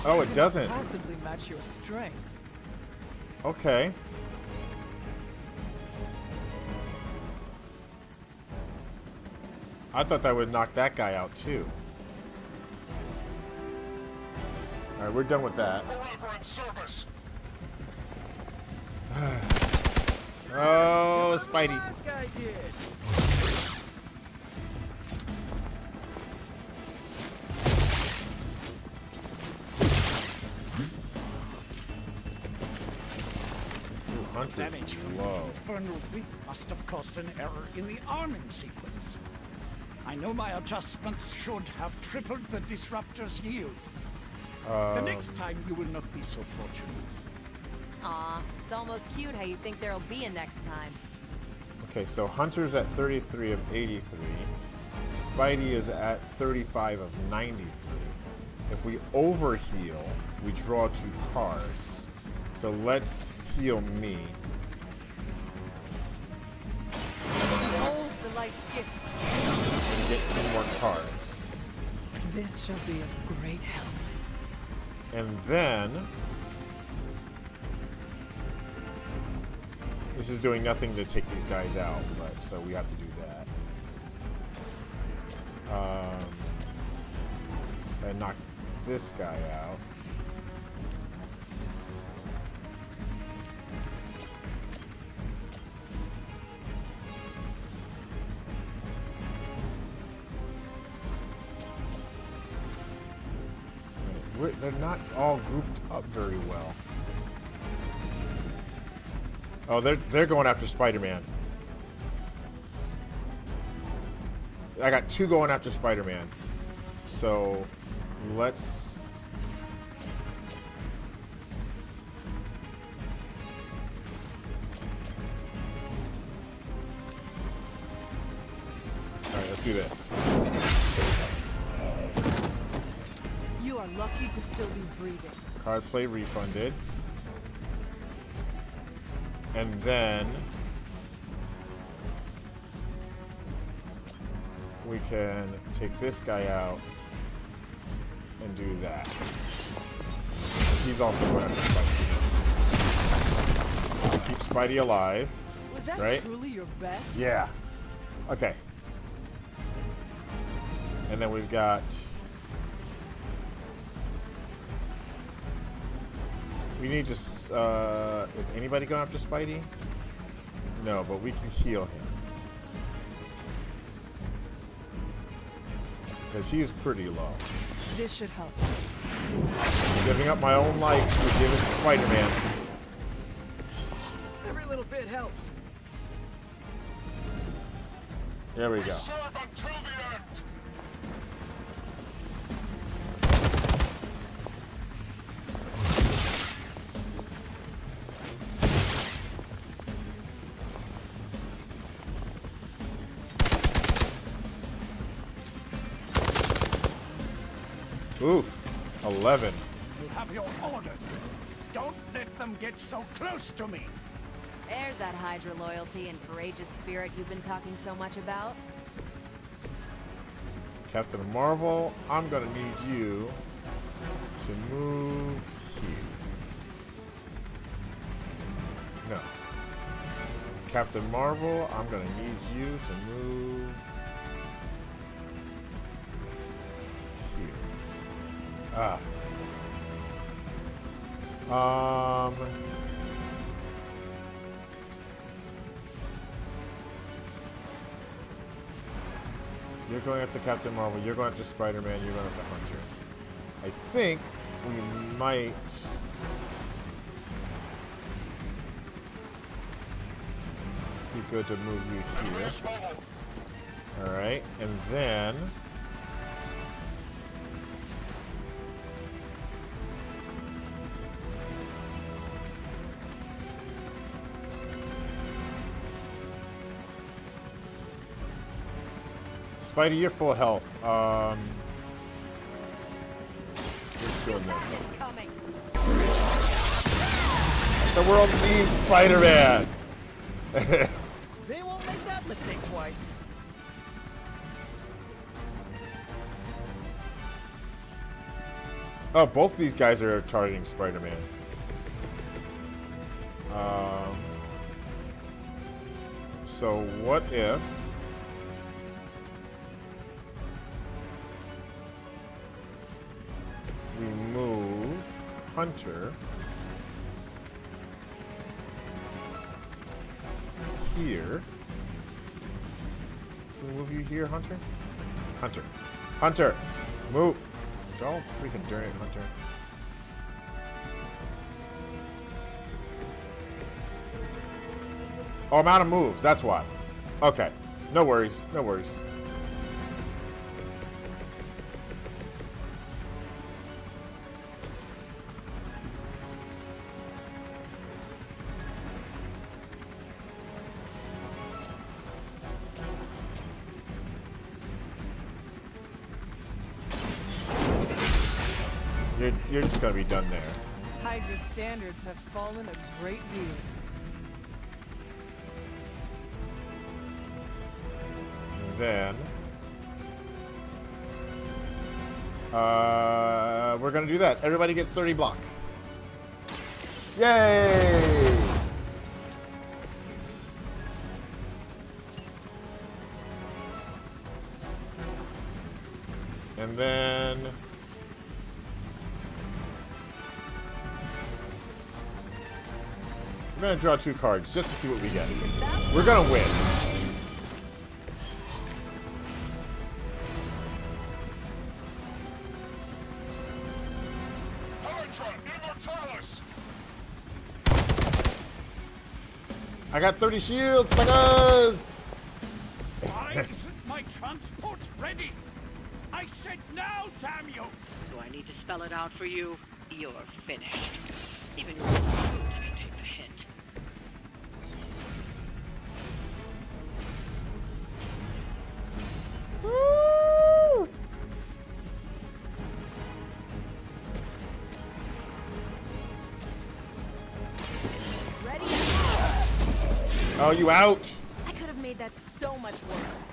Oh, it doesn't. Possibly match your strength. Okay. I thought that would knock that guy out too. Alright, we're done with that. Oh, Spidey. This guy did. Damage from low. the infernal weep must have caused an error in the arming sequence. I know my adjustments should have tripled the disruptor's yield. The next time you will not be so fortunate. Aw, it's almost cute how you think there'll be a next time. Okay, so Hunter's at 33 of 83. Spidey is at 35 of 93. If we overheal, we draw 2 cards. So let's heal me. Hold the light's gift. more cards. This shall be of great help. And then this is doing nothing to take these guys out, but so we have to do that. And knock this guy out. They're not all grouped up very well. Oh, they're going after Spider-Man. I got two going after Spider-Man. So let's all right, let's do this. You are lucky to still be breathing. Card play refunded. And then we can take this guy out and do that. He's also going after Spidey. Keep Spidey alive. Was that right? truly your best? Yeah. Okay. And then we've got... We need to... is anybody going after Spidey? No, but we can heal him. Because he's pretty low. This should help. Giving up my own life to give it to Spider-Man. Every little bit helps. There we go. Oof, 11. You have your orders. Don't let them get so close to me. There's that Hydra loyalty and courageous spirit you've been talking so much about. Captain Marvel, I'm gonna need you to move here. No. Captain Marvel, I'm gonna need you to move here. You're going after Captain Marvel, you're going after Spider-Man, you're going after Hunter. I think we might... be good to move you here. Alright, and then... Spidey, you're full health. We're just doing this. The world needs Spider-Man! They won't make that mistake twice. Oh, both of these guys are targeting Spider-Man. So what if... we move Hunter here. Can we move you here, Hunter? Hunter. Hunter! Move! Don't freaking dare it, Hunter. Oh, I'm out of moves. That's why. Okay. No worries. No worries. You're just gonna be done there. Hydra standards have fallen a great deal. And then We're gonna do that. Everybody gets 30 block. Yay! And then I'm gonna draw 2 cards just to see what we get. We're gonna win. I got 30 shields, suckers! Why isn't my transport ready? I said now, damn you! Do I need to spell it out for you? You're finished. Even your crews can take the hint. Woo! Ready? Oh, you out? I could have made that so much worse.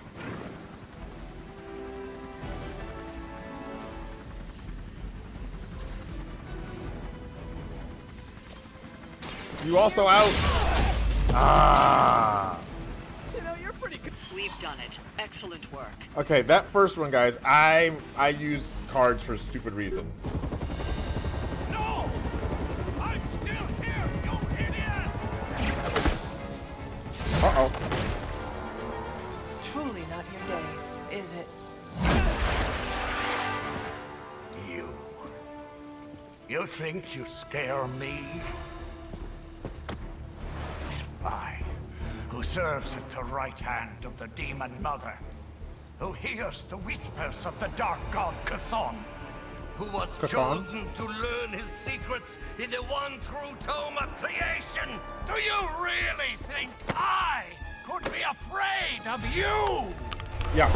You also out? Ah. You know, you're pretty good. We've done it. Excellent work. Okay, that first one, guys, I used cards for stupid reasons. No! I'm still here, you idiots! Uh-oh. Truly not your day, is it? You think you scare me? I, who serves at the right hand of the Demon Mother, who hears the whispers of the Dark God Chthon, who was chosen to learn his secrets in the one true tome of creation. Do you really think I could be afraid of you? Yeah.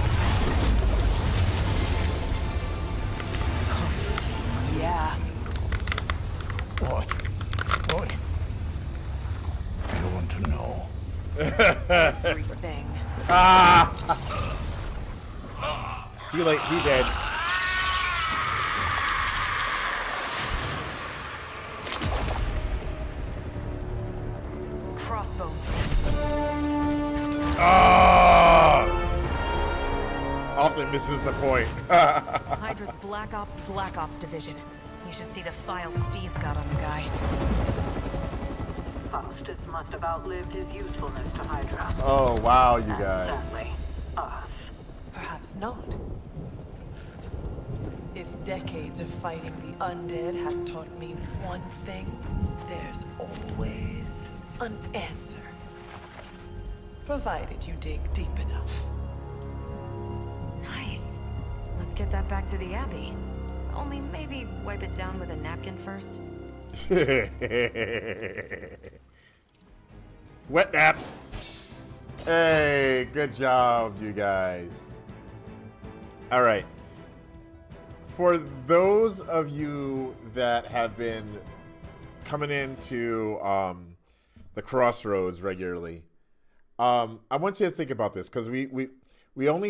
Yeah. What? You want to know? Everything. Ah! Too late, he dead. Crossbones. Ah! Often misses the point. Hydra's Black Ops Division. You should see the file Steve's got on the guy. Faustus must have outlived his usefulness to Hydra. Oh, wow, you And guys. sadly, us. Perhaps not. If decades of fighting the undead have taught me one thing, there's always an answer. Provided you dig deep enough. Nice. Let's get that back to the Abbey. Only maybe wipe it down with a napkin first. Wet naps. Hey, good job, you guys. All right. For those of you that have been coming into the Crossroads regularly, I want you to think about this because we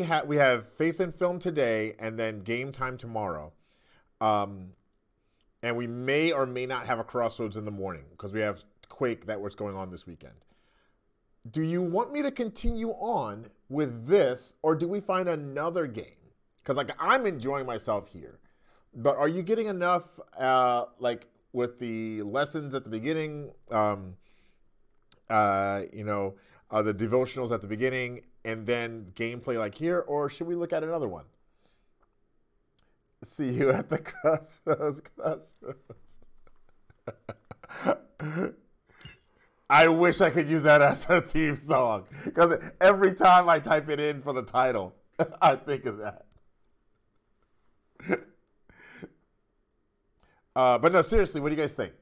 have Faith in Film today and then Game Time tomorrow. And we may or may not have a Crossroads in the morning because we have Quake that was going on this weekend. Do you want me to continue on with this, or do we find another game? Because like I'm enjoying myself here, but are you getting enough like with the lessons at the beginning, the devotionals at the beginning, and then gameplay like here, or should we look at another one? See you at the Crossroads. I wish I could use that as a theme song because every time I type it in for the title, I think of that. But no, seriously, what do you guys think?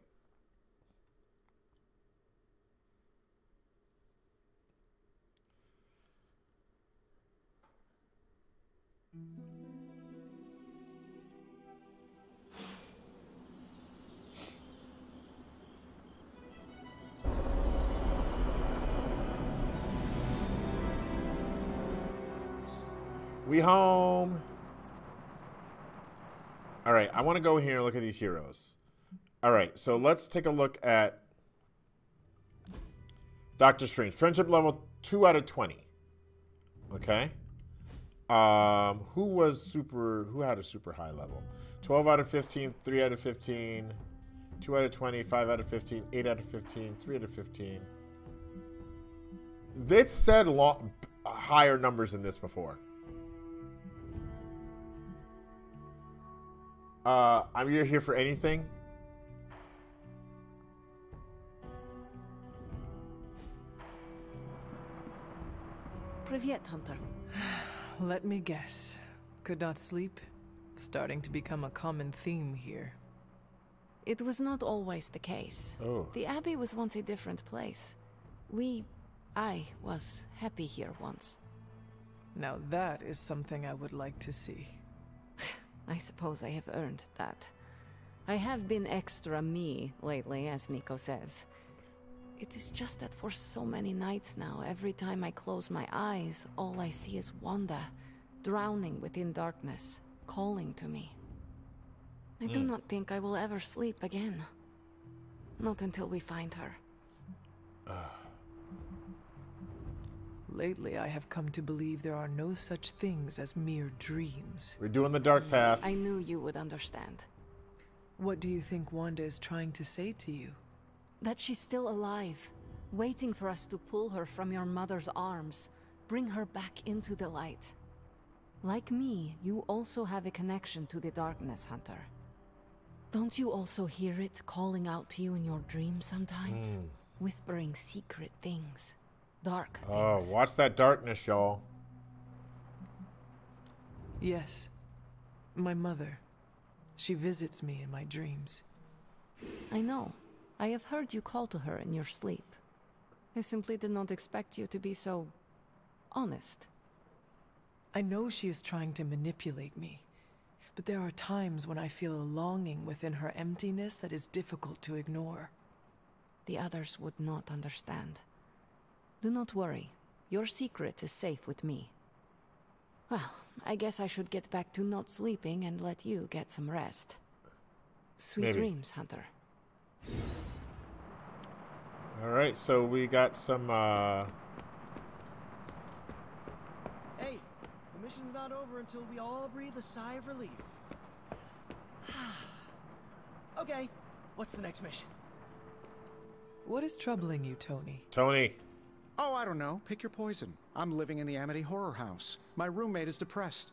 We home. All right, I want to go here and look at these heroes. All right, so let's take a look at Doctor Strange. Friendship level 2 out of 20. Okay. Who had a super high level? 12 out of 15, 3 out of 15, 2 out of 20, 5 out of 15, 8 out of 15, 3 out of 15. They've said higher numbers than this before. I'm here for anything. Privyet, Hunter. Let me guess. Could not sleep? Starting to become a common theme here. It was not always the case. Oh. The Abbey was once a different place. I was happy here once. Now that is something I would like to see. I suppose I have earned that. I have been extra me lately, as Nico says. It is just that for so many nights now, every time I close my eyes, all I see is Wanda, drowning within darkness, calling to me. I do not think I will ever sleep again. Not until we find her. Lately, I have come to believe there are no such things as mere dreams. We're doing the dark path. I knew you would understand. What do you think Wanda is trying to say to you? That she's still alive, waiting for us to pull her from your mother's arms, bring her back into the light. Like me, you also have a connection to the darkness, Hunter. Don't you also hear it calling out to you in your dreams sometimes? Whispering secret things, dark things. Oh, watch that darkness, y'all. Yes. My mother. She visits me in my dreams. I know. I have heard you call to her in your sleep. I simply did not expect you to be so honest. I know she is trying to manipulate me, but there are times when I feel a longing within her emptiness that is difficult to ignore. The others would not understand. Do not worry. Your secret is safe with me. Well, I guess I should get back to not sleeping and let you get some rest. Sweet dreams, Hunter. All right, so we got some, Hey, the mission's not over until we all breathe a sigh of relief. Okay, what's the next mission? What is troubling you, Tony? Tony. Oh, I don't know. Pick your poison. I'm living in the Amity Horror House. My roommate is depressed.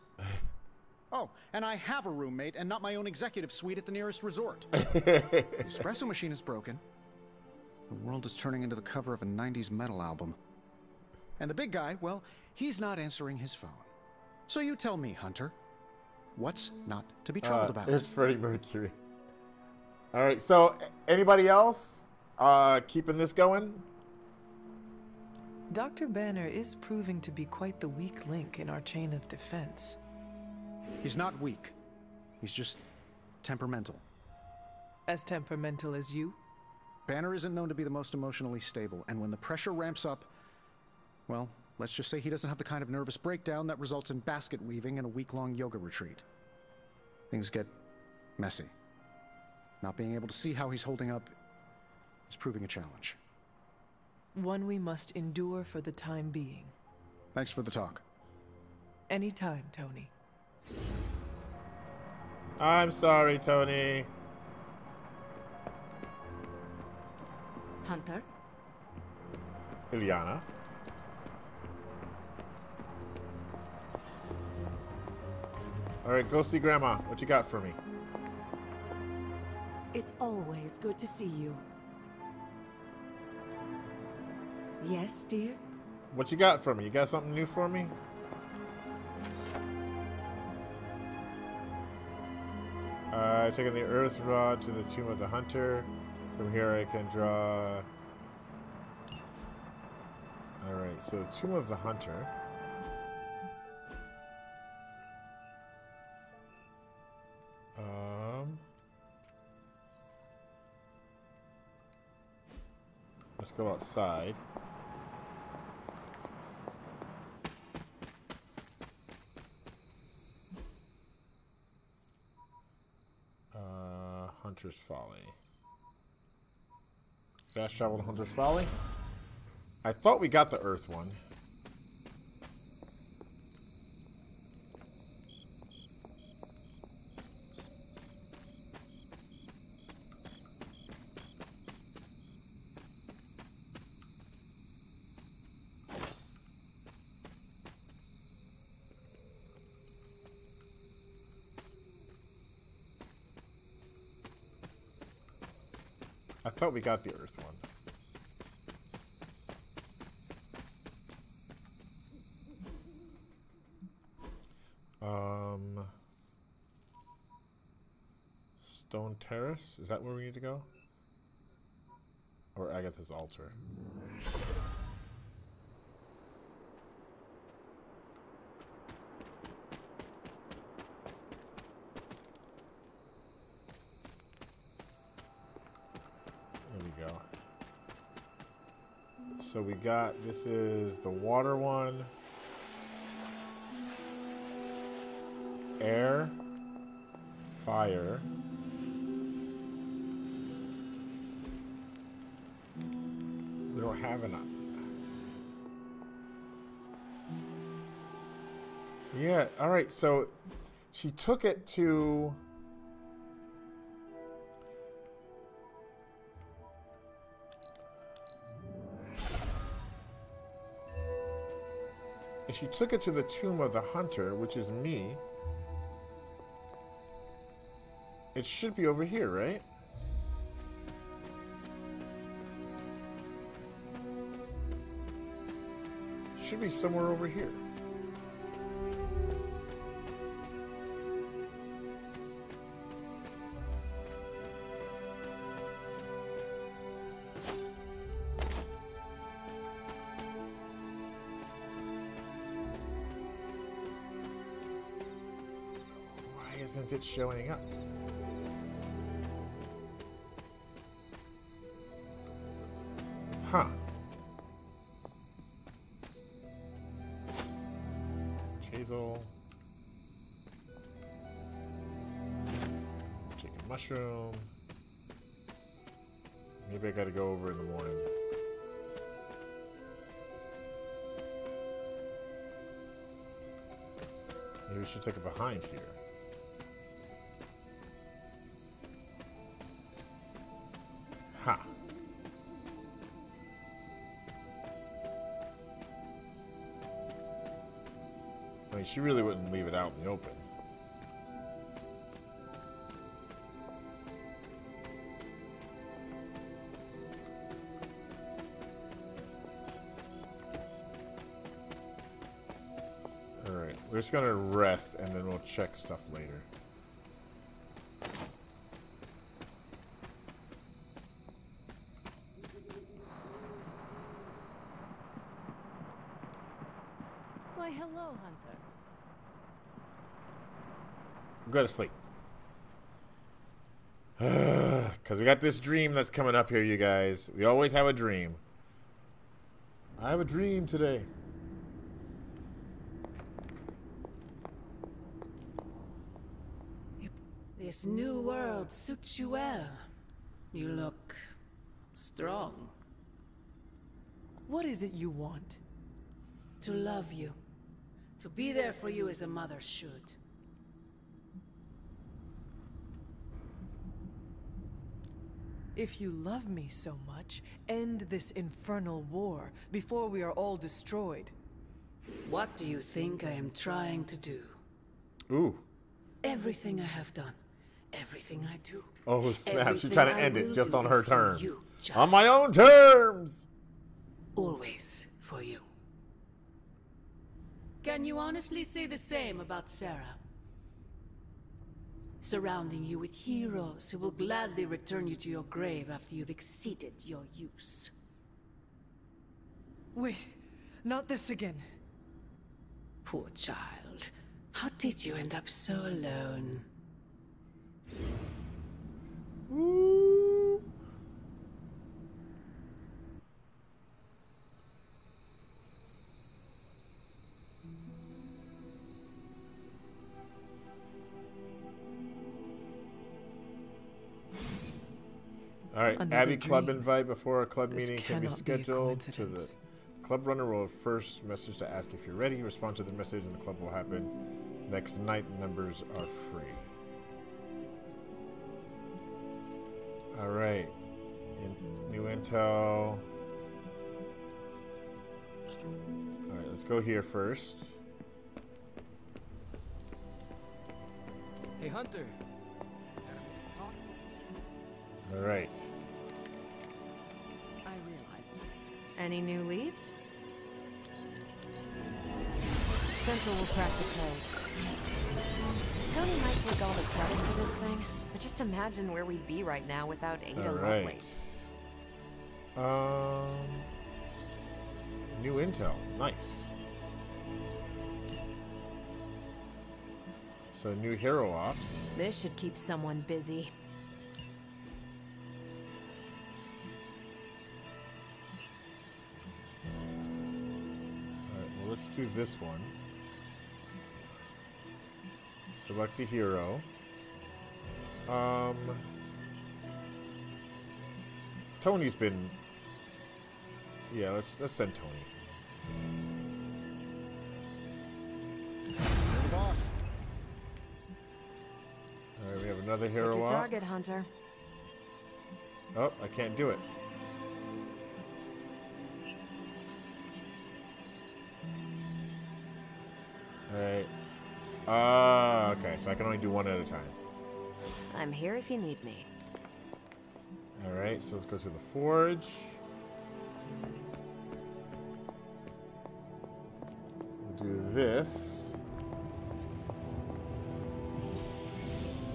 Oh, and I have a roommate and not my own executive suite at the nearest resort. The espresso machine is broken. The world is turning into the cover of a 90s metal album. And the big guy, well, he's not answering his phone. So you tell me, Hunter, what's not to be troubled about? It's Freddie Mercury. All right, so anybody else keeping this going? Dr. Banner is proving to be quite the weak link in our chain of defense. He's not weak. He's just temperamental. As temperamental as you? Banner isn't known to be the most emotionally stable, and when the pressure ramps up, well, let's just say he doesn't have the kind of nervous breakdown that results in basket weaving and a week-long yoga retreat. Things get messy. Not being able to see how he's holding up is proving a challenge. One we must endure for the time being. Thanks for the talk. Anytime, Tony. I'm sorry, Tony. Hunter? Ilyana. All right, go see Grandma. What you got for me? It's always good to see you. Yes, dear? What you got for me? You got something new for me? I've taken the Earth Rod to the Tomb of the Hunter. From here I can draw... Alright, so Tomb of the Hunter. Let's go outside. Hunter's Folly. Fast travel to Hunter's Folly. I thought we got the Earth one. I thought we got the Earth one. Stone Terrace? Is that where we need to go? Or Agatha's Altar? There we go. So we got, this is the water one. Air. Fire. We don't have enough. Yeah, alright, so she took it to... And she took it to the tomb of the hunter, which is me. It should be over here, right? Should be somewhere over here. Why isn't it showing up? Huh. Hazel. Chicken mushroom. Maybe I gotta go over in the morning. Maybe we should take it behind here. Ha. I mean, she really wouldn't leave it out in the open. Alright, we're just gonna rest and then we'll check stuff later. Why, hello, Hunter. Go to sleep. Because we got this dream that's coming up here, you guys. We always have a dream. I have a dream today. This new world suits you well. You look strong. What is it you want? To love you. To be there for you as a mother should. If you love me so much, end this infernal war before we are all destroyed. What do you think I am trying to do? Ooh. Everything I have done. Everything I do. Oh, snap. She's Everything trying to I end it will just do on her is for terms. you, child. On my own terms! Always for you. Can you honestly say the same about Sarah? Surrounding you with heroes who will gladly return you to your grave after you've exceeded your use. Wait, not this again. Poor child. How did you end up so alone? Ooh. All right, Another Abby club dream. invite before a club This meeting can be cannot be a scheduled. To the coincidence. club runner will first message to ask if you're ready. Respond to the message and the club will happen. Next night, members are free. All right, new intel. All right, let's go here first. Hey, Hunter. All right. I realize that. Any new leads? Central will crack the code. Tony might take all the credit for this thing, but just imagine where we'd be right now without Ada All right. Lovelace. New intel. Nice. So new hero ops. This should keep someone busy. Alright, well let's do this one. Select a hero. Tony's been... Yeah, let's send Tony. You're the boss. Alright, we have another Pick hero your op. target, Hunter. Oh, I can't do it. Alright. Okay, so I can only do one at a time. I'm here if you need me. Alright, so let's go to the forge. We'll do this.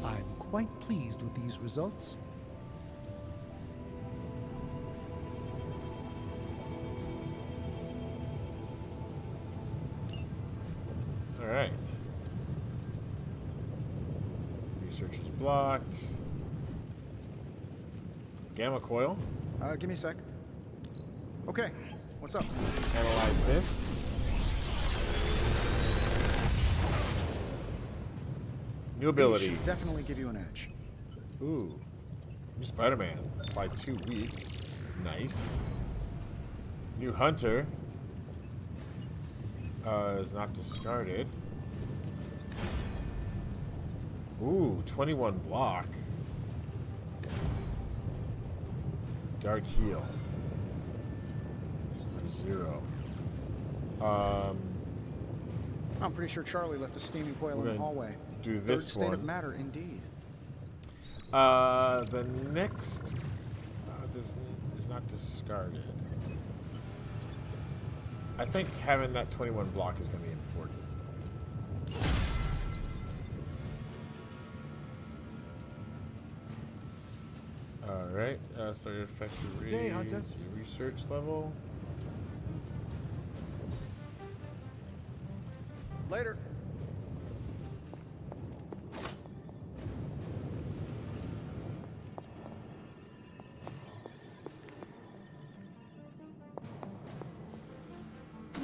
I'm quite pleased with these results. Alright. Research is blocked. Gamma coil. Give me a sec. Okay, what's up? Analyze this. New ability. These should definitely give you an edge. Ooh. New Spider-Man. Apply 2 weak. Nice. New Hunter. Is not discarded. Ooh, 21 block. Dark heal. 0. I'm pretty sure Charlie left a steaming coil in the hallway. Do Third this state one. of matter, indeed. The next is not discarded. I think having that 21 block is going to be important. Alright, so your effect to raise your research level. Later.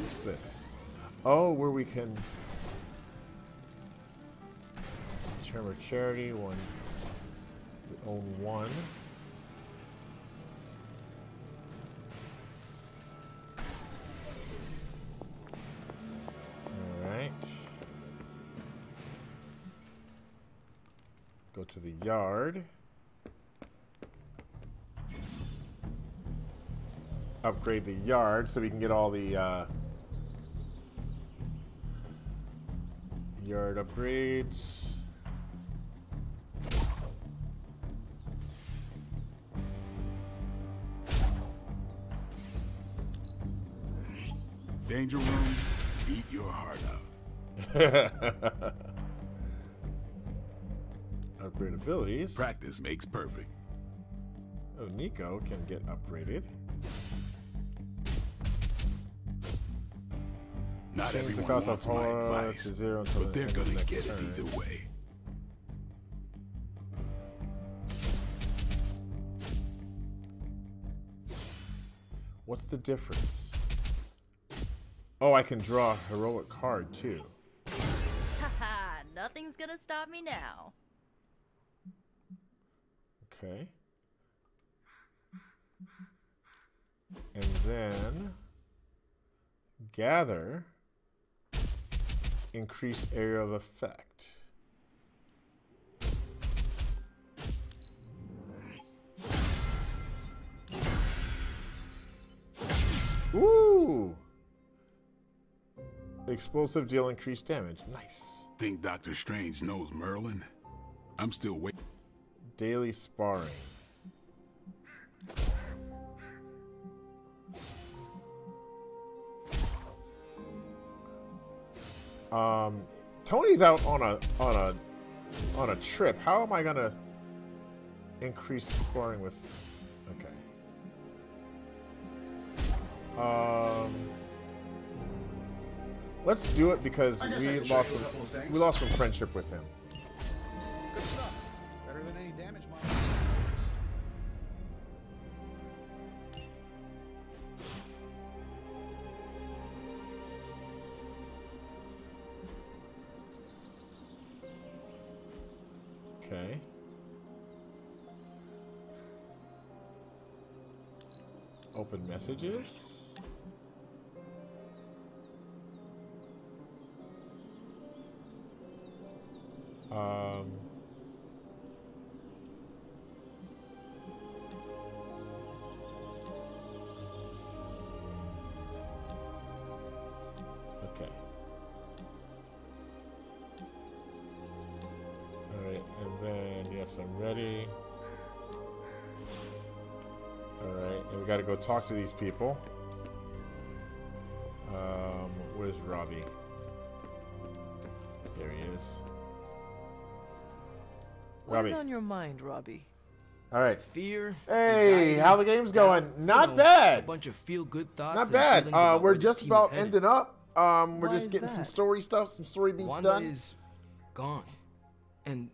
What's this? Oh, where we can Charmer Charity, one. We own one. Alright. Go to the yard. Upgrade the yard so we can get all the yard upgrades. Danger room, beat your heart out. Upgrade abilities. Practice makes perfect. Oh, Nico can get upgraded. Not Change the everyone cost wants of my power advice, to 0 until but the they're end of the gonna next get it turn. either way. What's the difference? Oh, I can draw a heroic card too. Haha, nothing's gonna stop me now. Okay. then gather increased area of effect. Ooh! Explosive deal increased damage. Nice. Think Doctor Strange knows Merlin? I'm still waiting. Daily sparring. Tony's out on a trip. How am I gonna increase sparring with? Okay. Let's do it because we lost some friendship with him. Good stuff. Better than any damage mod. Okay. Open messages. Okay. All right, and then yes, I'm ready. All right, and we got to go talk to these people. Where's Robbie? There he is. What's on your mind, Robbie? All right. Fear. Hey, anxiety, how the game's going? doubt, Not a bad. bunch of feel-good thoughts. Not and bad. feelings about We're where this just team about is headed. ending up. We're Why just is getting some that? story stuff, some story beats Wanda done. is gone, and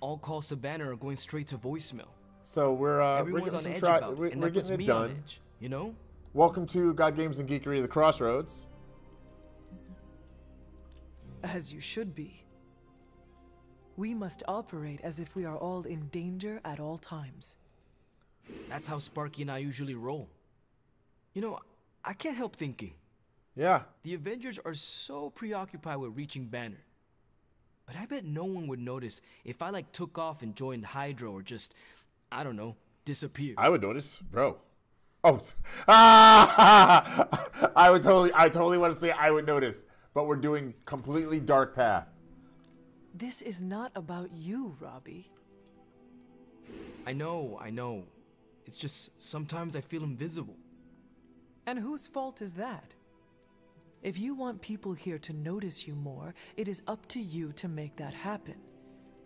all calls to Banner are going straight to voicemail. So we're Everyone's getting on some edge about it, we're and that getting puts it me on done. edge, you know? Welcome to God Games and Geekery, the Crossroads. As you should be. We must operate as if we are all in danger at all times. That's how Sparky and I usually roll. You know, I can't help thinking. Yeah. The Avengers are so preoccupied with reaching Banner. But I bet no one would notice if I took off and joined Hydra or just, I don't know, disappeared. I would notice, bro. Oh, I totally want to say I would notice, but we're doing completely dark path. This is not about you, Robbie. I know. It's just sometimes I feel invisible. And whose fault is that? If you want people here to notice you more, it is up to you to make that happen.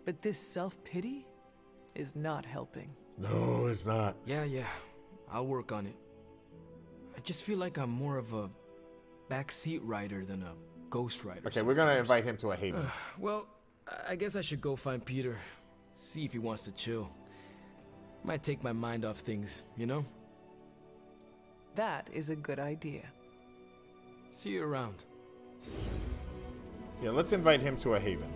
But this self-pity is not helping. No, it's not. Yeah, I'll work on it. I just feel like I'm more of a backseat rider than a ghost rider. Okay, we're gonna invite him to a haven. Well, I guess I should go find Peter, see if he wants to chill. Might take my mind off things, you know? That is a good idea. See you around. Yeah, let's invite him to a haven.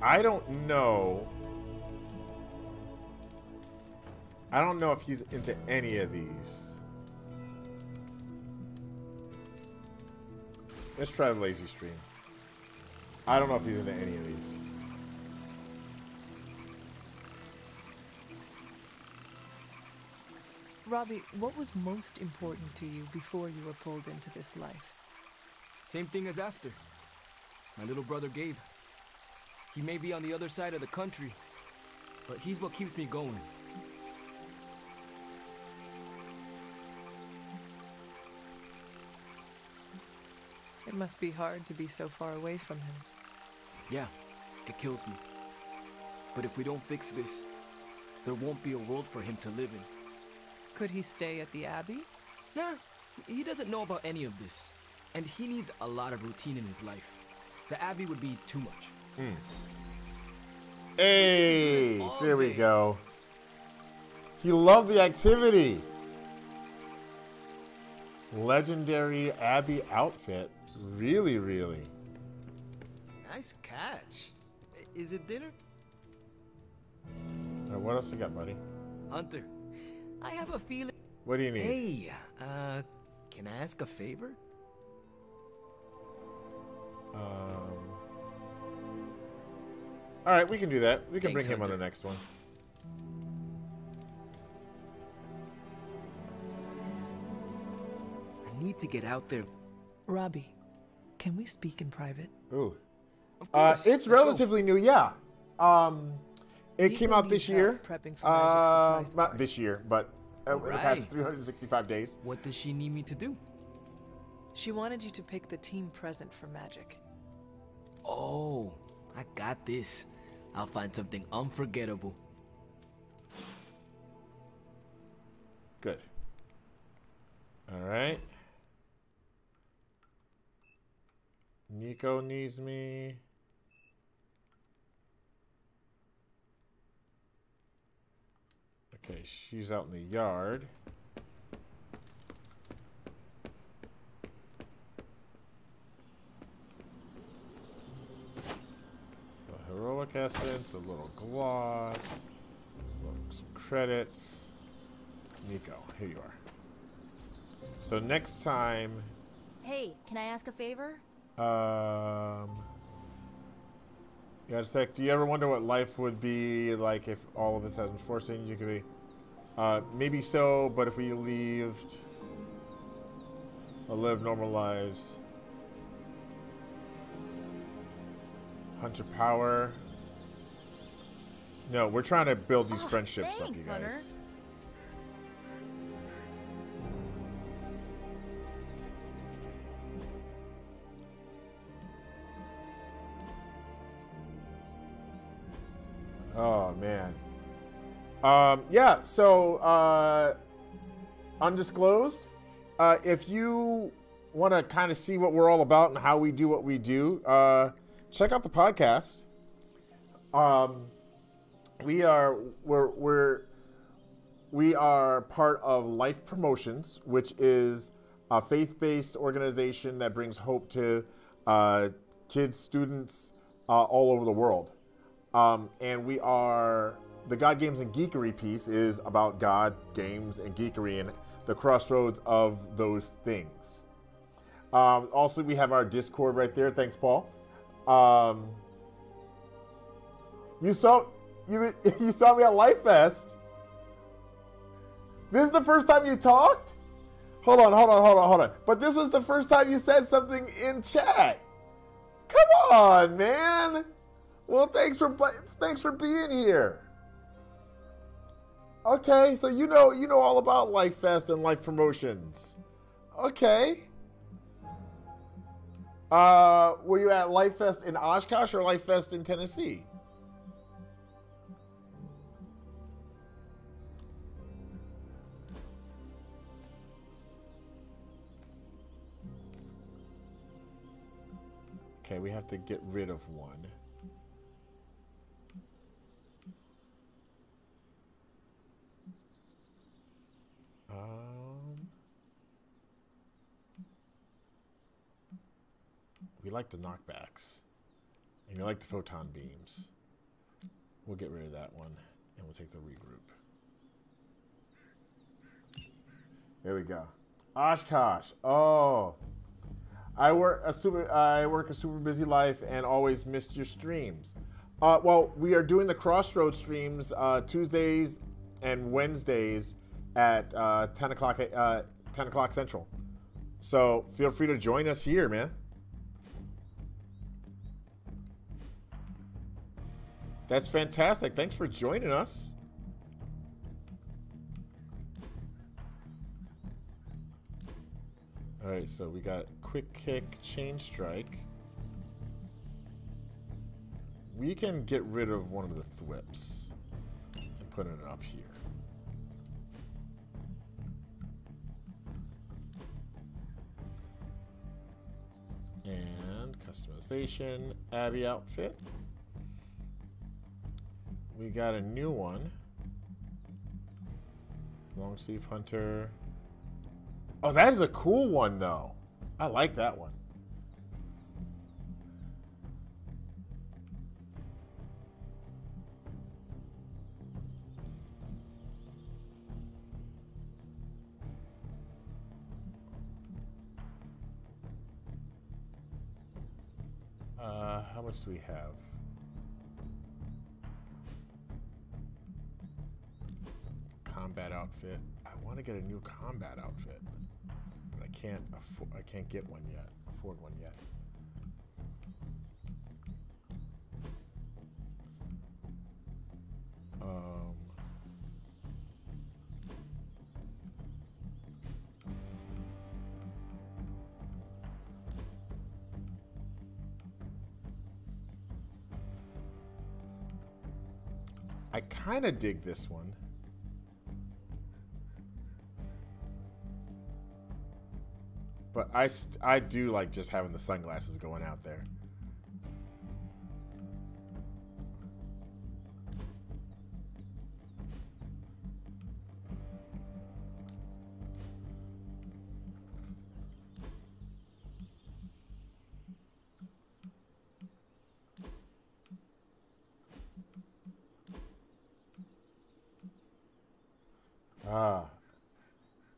I don't know. I don't know if he's into any of these. Let's try the lazy stream. I don't know if he's into any of these. Robbie, what was most important to you before you were pulled into this life? Same thing as after. My little brother Gabe. He may be on the other side of the country, but he's what keeps me going. It must be hard to be so far away from him. Yeah, it kills me. But if we don't fix this, there won't be a world for him to live in. Could he stay at the Abbey? Nah, he doesn't know about any of this. And he needs a lot of routine in his life. The Abbey would be too much. Hey, there we go. He loved the activity. Legendary Abbey outfit. Really, really. Nice catch. Is it dinner? What else you got, buddy? Hunter, I have a feeling... What do you need? Hey, can I ask a favor? All right, we can do that. We can Thanks, bring him on Hunter. the next one. I need to get out there. Robbie, can we speak in private? Ooh. Of course. It's relatively new, yeah. It came Nico out this needs help year. prepping for Magic's surprise Not this year, but in the past Right. 365 days. What does she need me to do? She wanted you to pick the team present for Magic. Oh, I got this. I'll find something unforgettable. Good. All right. Nico needs me. Okay, she's out in the yard. A heroic essence, a little gloss, some credits. Nico, here you are. So next time, Hey, can I ask a favor? yeah, just a sec. Do you ever wonder what life would be like if all of us had forced things you could be? Maybe so, but if we lived or lived normal lives. Hunter power. No, we're trying to build these friendships up, you guys. Hunter. Oh man. Yeah, so undisclosed. If you want to kind of see what we're all about and how we do what we do, check out the podcast. We are part of Life Promotions, which is a faith-based organization that brings hope to kids, students all over the world. And we are, the God, Games, and Geekery piece is about God, games, and geekery and the crossroads of those things. Also, we have our Discord right there. Thanks, Paul. You saw me at Life Fest. This is the first time you talked? Hold on. But this was the first time you said something in chat. Come on, man. Well, thanks for being here. Okay, so you know all about Life Fest and Life Promotions. Okay. Were you at Life Fest in Oshkosh or Life Fest in Tennessee? Okay, we have to get rid of one. We like the knockbacks. And we like the photon beams. We'll get rid of that one. And we'll take the regroup. There we go. Oshkosh. Oh. I work a super busy life and always missed your streams. Well, we are doing the Crossroads streams Tuesdays and Wednesdays at 10 o'clock Central. So feel free to join us here, man. That's fantastic. Thanks for joining us. All right, so we got quick kick, chain strike. We can get rid of one of the thwips and put it up here. And customization, Abby outfit. We got a new one. Long sleeve hunter. Oh, that is a cool one though. I like that one. How much do we have? Combat outfit. I want to get a new combat outfit, but I can't get one yet. Afford one yet. I kind of dig this one. But I do like just having the sunglasses going out there.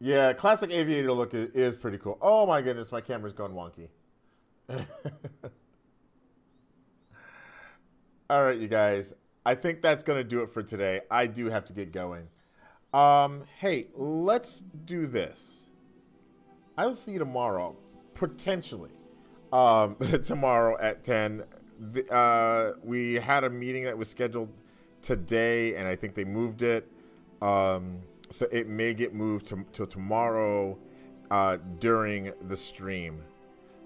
Yeah, classic aviator look is pretty cool. Oh my goodness, my camera's going wonky. All right, you guys. I think that's going to do it for today. I do have to get going. Hey, let's do this. I will see you tomorrow, potentially. Tomorrow at 10. We had a meeting that was scheduled today, and I think they moved it. So it may get moved till tomorrow during the stream.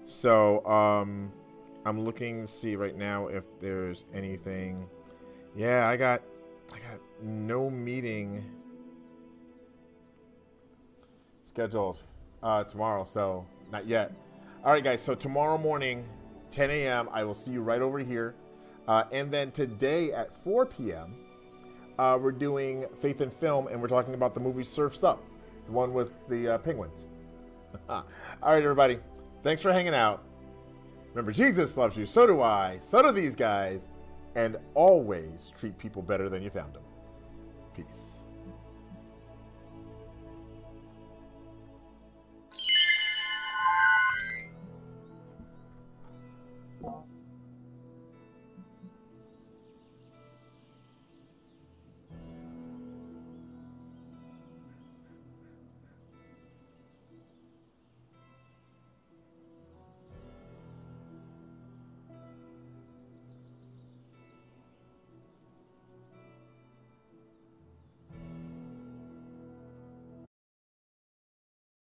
So I'm looking to see right now if there's anything. Yeah, I got no meeting scheduled tomorrow, so not yet. All right, guys. So tomorrow morning, 10 a.m. I will see you right over here, and then today at 4 p.m. We're doing Faith in Film, and we're talking about the movie Surf's Up, the one with the penguins. All right, everybody. Thanks for hanging out. Remember, Jesus loves you. So do I. So do these guys. And always treat people better than you found them. Peace.